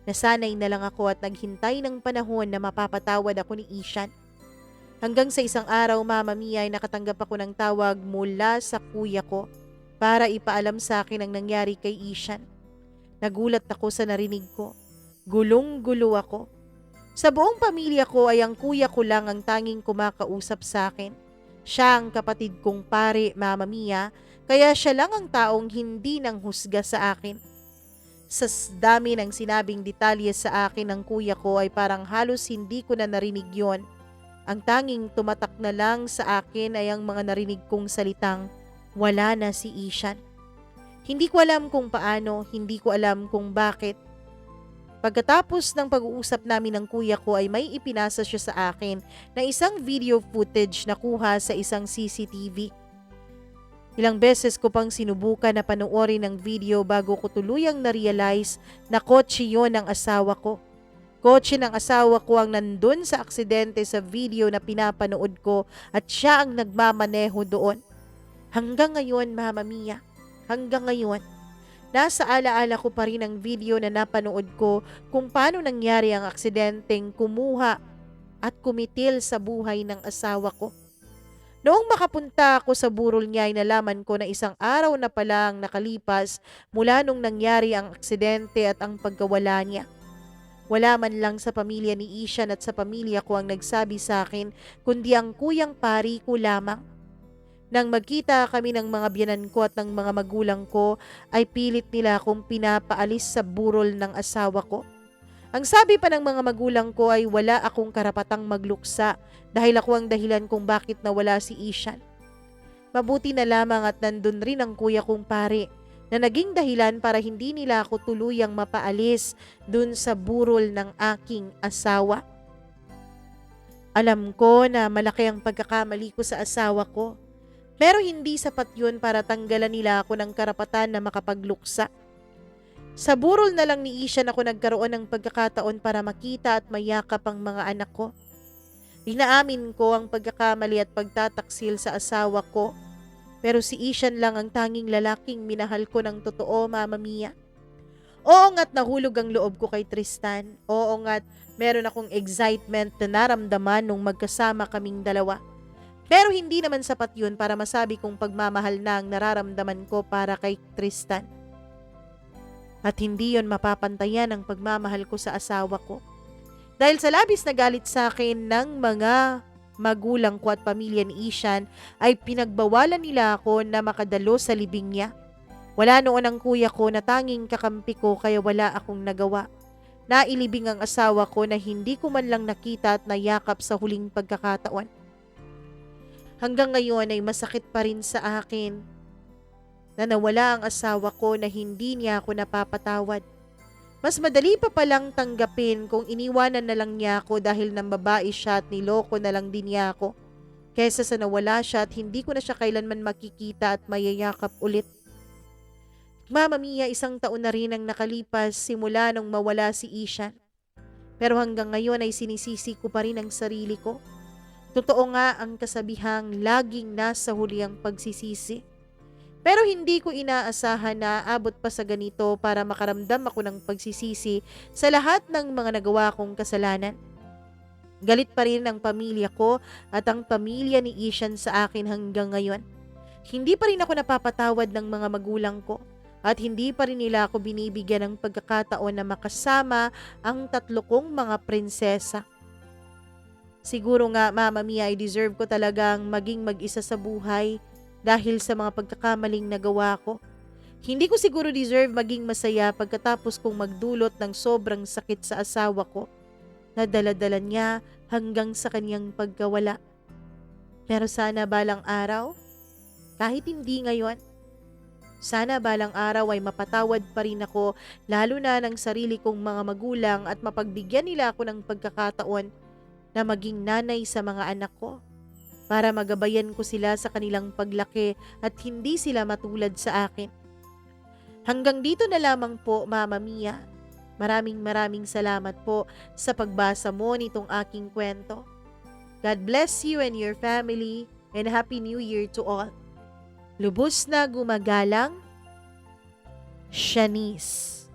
Nasanay na lang ako at naghintay ng panahon na mapapatawad ako ni Ishan. Hanggang sa isang araw, Mama Mia, ay nakatanggap ako ng tawag mula sa kuya ko para ipaalam sa akin ang nangyari kay Ishan. Nagulat ako sa narinig ko. Gulong-gulo ako. Sa buong pamilya ko ay ang kuya ko lang ang tanging kumakausap sa akin. Siya ang kapatid kong pare, Mama Mia, kaya siya lang ang taong hindi nang husga sa akin. Sa dami ng sinabing detalye sa akin ng kuya ko ay parang halos hindi ko na narinig yon. Ang tanging tumatak na lang sa akin ay ang mga narinig kong salitang, wala na si Ishan. Hindi ko alam kung paano, hindi ko alam kung bakit. Pagkatapos ng pag-uusap namin ng kuya ko ay may ipinasa siya sa akin na isang video footage na kuha sa isang CCTV. Ilang beses ko pang sinubukan na panoorin ang video bago ko tuluyang na-realize na kotse yon ng asawa ko. Kotse ng asawa ko ang nandun sa aksidente sa video na pinapanood ko at siya ang nagmamaneho doon. Hanggang ngayon, Mama Mia, hanggang ngayon, nasa alaala ko pa rin ang video na napanood ko kung paano nangyari ang aksidenteng kumuha at kumitil sa buhay ng asawa ko. Noong makapunta ako sa burol niya ay nalaman ko na isang araw na pala ang nakalipas mula nung nangyari ang aksidente at ang pagkawala niya. Wala man lang sa pamilya ni Ishan at sa pamilya ko ang nagsabi sa akin kundi ang kuyang pari ko lamang. Nang magkita kami ng mga biyanan ko at ng mga magulang ko, ay pilit nila akong pinapaalis sa burol ng asawa ko. Ang sabi pa ng mga magulang ko ay wala akong karapatang magluksa dahil ako ang dahilan kung bakit nawala si Ishan. Mabuti na lamang at nandun rin ang kuya kong pare na naging dahilan para hindi nila ako tuluyang mapaalis dun sa burol ng aking asawa. Alam ko na malaki ang pagkakamali ko sa asawa ko. Pero hindi sapat yun para tanggalan nila ako ng karapatan na makapagluksa. Sa burol na lang ni Ishan ako nagkaroon ng pagkakataon para makita at mayakap ang mga anak ko. Inaamin ko ang pagkakamali at pagtataksil sa asawa ko. Pero si Ishan lang ang tanging lalaking minahal ko ng totoo, Mama Mia. Oo nga't nahulog ang loob ko kay Tristan. Oo nga't meron akong excitement na naramdaman nung magkasama kaming dalawa. Pero hindi naman sapat yun para masabi kong pagmamahal na ang nararamdaman ko para kay Tristan. At hindi yun mapapantayan ang pagmamahal ko sa asawa ko. Dahil sa labis na galit sa akin ng mga magulang ko at pamilya ni Ishan, ay pinagbawalan nila ako na makadalo sa libing niya. Wala noon ang kuya ko na tanging kakampi ko kaya wala akong nagawa. Nailibing ang asawa ko na hindi ko man lang nakita at nayakap sa huling pagkakataon. Hanggang ngayon ay masakit pa rin sa akin na nawala ang asawa ko na hindi niya ako napapatawad. Mas madali pa palang tanggapin kung iniwanan na lang niya ako dahil nang babae siya at niloko na lang din niya ako, kesa sa nawala siya at hindi ko na siya kailanman makikita at mayayakap ulit. Mama Mia, 1 taon na rin ang nakalipas simula nung mawala si Ishan. Pero hanggang ngayon ay sinisisi ko pa rin ang sarili ko. Totoo nga ang kasabihang laging nasa huli ang pagsisisi. Pero hindi ko inaasahan na abot pa sa ganito para makaramdam ako ng pagsisisi sa lahat ng mga nagawa kong kasalanan. Galit pa rin ang pamilya ko at ang pamilya ni Ishan sa akin hanggang ngayon. Hindi pa rin ako napapatawad ng mga magulang ko at hindi pa rin nila ako binibigyan ng pagkakataon na makasama ang 3 kong mga prinsesa. Siguro nga, Mama Mia, ay deserve ko talagang maging mag-isa sa buhay dahil sa mga pagkakamaling nagawa ko. Hindi ko siguro deserve maging masaya pagkatapos kong magdulot ng sobrang sakit sa asawa ko na dala-dala niya hanggang sa kanyang pagkawala. Pero sana balang araw, kahit hindi ngayon, sana balang araw ay mapatawad pa rin ako lalo na ng sarili kong mga magulang at mapagbigyan nila ako ng pagkakataon na maging nanay sa mga anak ko para magabayan ko sila sa kanilang paglaki at hindi sila matulad sa akin. Hanggang dito na lamang po, Mama Mia. Maraming salamat po sa pagbasa mo nitong aking kwento. God bless you and your family and Happy New Year to all. Lubos na gumagalang, Shanice.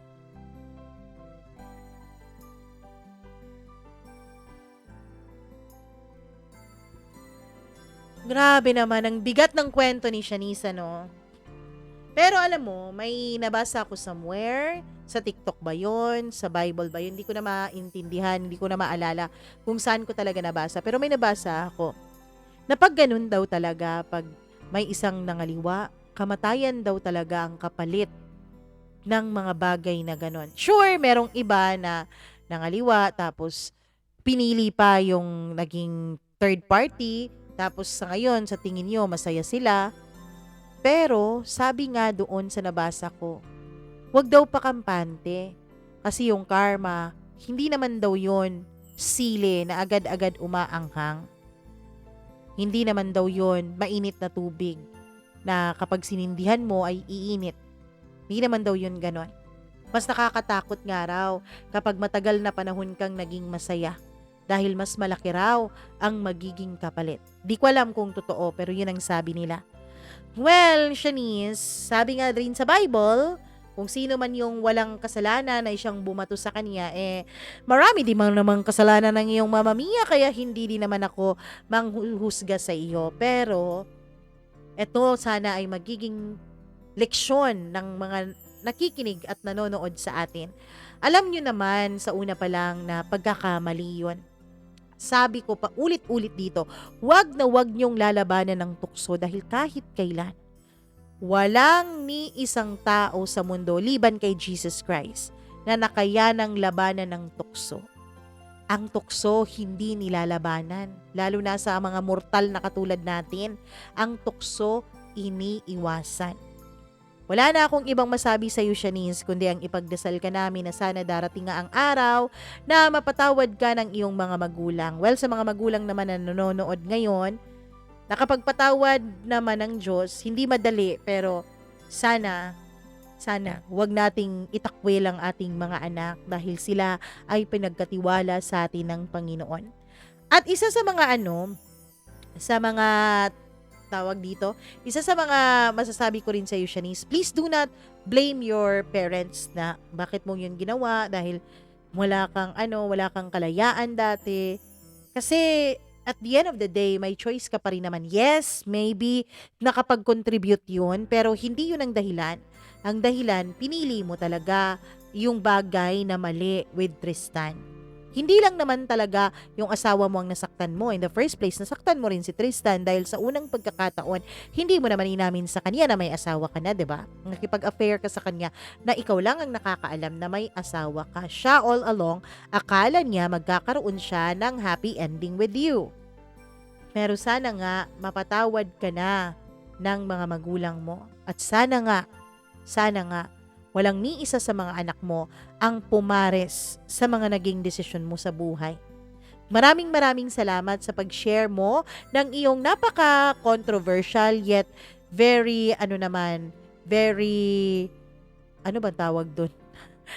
Grabe naman, ang bigat ng kwento ni Shanice, no? Pero alam mo, may nabasa ako somewhere, sa TikTok ba yun, sa Bible ba yun, hindi ko na maintindihan, hindi ko na maalala kung saan ko talaga nabasa. Pero may nabasa ako, na pag ganun daw talaga, pag may isang nangaliwa, kamatayan daw talaga ang kapalit ng mga bagay na ganun. Sure, merong iba na nangaliwa, tapos pinili pa yung naging third party, tapos sa ngayon, sa tingin nyo, masaya sila. Pero, sabi nga doon sa nabasa ko, wag daw pakampante. Kasi yung karma, hindi naman daw yon sili na agad-agad umaanghang. Hindi naman daw yon mainit na tubig na kapag sinindihan mo ay iinit. Hindi naman daw yun ganon. Mas nakakatakot nga raw kapag matagal na panahon kang naging masaya. Dahil mas malaki raw ang magiging kapalit. Di ko alam kung totoo, pero yun ang sabi nila. Well, Shanice, sabi nga rin sa Bible, kung sino man yung walang kasalanan na siyang bumato sa kanya, marami di man namang kasalanan ng iyong Mama Mia, kaya hindi din naman ako manghuhusga sa iyo. Pero, eto sana ay magiging leksyon ng mga nakikinig at nanonood sa atin. Alam nyo naman sa una pa lang na pagkakamali yun. Sabi ko pa ulit-ulit dito, wag na wag niyong lalabanan ng tukso dahil kahit kailan, walang ni isang tao sa mundo liban kay Jesus Christ na nakayanang labanan ng tukso. Ang tukso hindi nilalabanan, lalo na sa mga mortal na katulad natin. Ang tukso iniiwasan. Wala na akong ibang masabi sa iyo, Shanice, kundi ang ipagdasal ka namin na sana darating nga ang araw na mapatawad ka ng iyong mga magulang. Well, sa mga magulang naman na nanonood ngayon, nakapagpatawad naman ng Diyos, hindi madali, pero sana, wag nating itakwil ang ating mga anak dahil sila ay pinagkatiwala sa atin ng Panginoon. At isa sa mga tawag dito, isa sa mga masasabi ko rin sa iyo, Shanice, please do not blame your parents na bakit mo yun ginawa dahil wala kang kalayaan dati. Kasi at the end of the day, may choice ka pa rin naman. Yes, maybe nakapag-contribute yun, pero hindi yun ang dahilan. Ang dahilan, pinili mo talaga yung bagay na mali with Tristan. Hindi lang naman talaga yung asawa mo ang nasaktan mo. In the first place, nasaktan mo rin si Tristan dahil sa unang pagkakataon, hindi mo naman inamin sa kanya na may asawa ka na, diba? Nakipag-affair ka sa kanya na ikaw lang ang nakakaalam na may asawa ka. Siya all along, akala niya magkakaroon siya ng happy ending with you. Pero sana nga, mapatawad ka na ng mga magulang mo. At sana nga, walang ni isa sa mga anak mo ang pumares sa mga naging desisyon mo sa buhay. Maraming salamat sa pag-share mo ng iyong napaka-controversial yet very, ano ba tawag doon?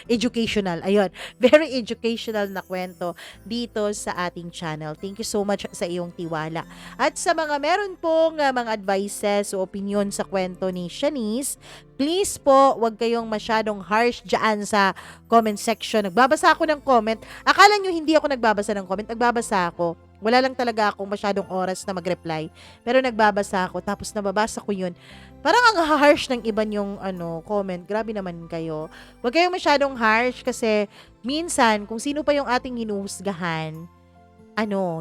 Educational. Ayun. Very educational na kwento dito sa ating channel. Thank you so much sa iyong tiwala. At sa mga meron pong mga advices o opinion sa kwento ni Shanice, please po, wag kayong masyadong harsh dyan sa comment section. Nagbabasa ako ng comment. Akala nyo hindi ako nagbabasa ng comment. Nagbabasa ako. Wala lang talaga akong masyadong oras na mag-reply. Pero nagbabasa ako. Tapos nababasa ko yun. Parang ang harsh ng iba yung comment. Grabe naman kayo. Huwag kayong masyadong harsh kasi minsan kung sino pa yung ating hinuhusgahan,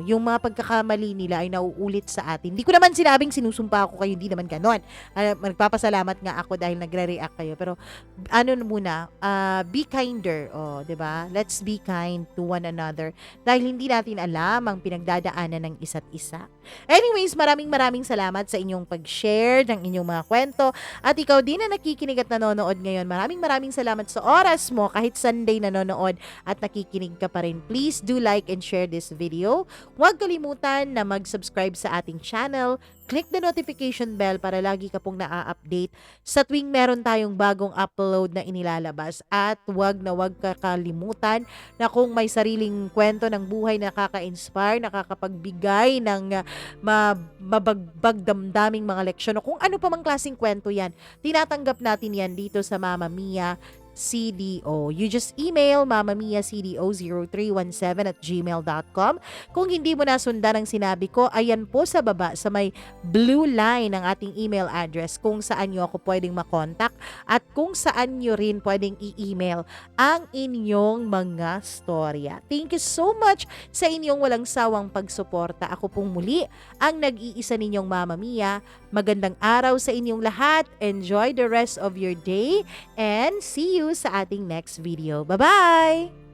yung mga pagkakamali nila ay nauulit sa atin. Hindi ko naman sinabing sinusumpa ako kayo, hindi naman ganon. Magpapasalamat nga ako dahil nagre-react kayo. Pero be kinder, 'di ba? Let's be kind to one another dahil hindi natin alam ang pinagdadaanan ng isa't isa. Anyways, maraming salamat sa inyong pag-share ng inyong mga kwento. At ikaw din na nakikinig at nanonood ngayon, maraming salamat sa oras mo kahit Sunday nanonood at nakikinig ka pa rin. Please do like and share this video. video, huwag kalimutan na mag-subscribe sa ating channel, click the notification bell para lagi ka pong naa-update sa tuwing meron tayong bagong upload na inilalabas. At huwag kakalimutan na kung may sariling kwento ng buhay na nakaka-inspire, nakakapagbigay ng mabagbag damdaming mga leksyon o kung ano pa mang klaseng kwento yan, tinatanggap natin yan dito sa Mama Mia CDO. You just email mamamiacdo0317@gmail.com. Kung hindi mo nasundan ang sinabi ko, ayan po sa baba sa may blue line ng ating email address kung saan nyo ako pwedeng makontak at kung saan nyo rin pwedeng i-email ang inyong mga storya. Thank you so much sa inyong walang sawang pagsuporta. Ako pong muli ang nag-iisa ninyong Mama Mia. Magandang araw sa inyong lahat. Enjoy the rest of your day and see you sa ating next video. Bye-bye!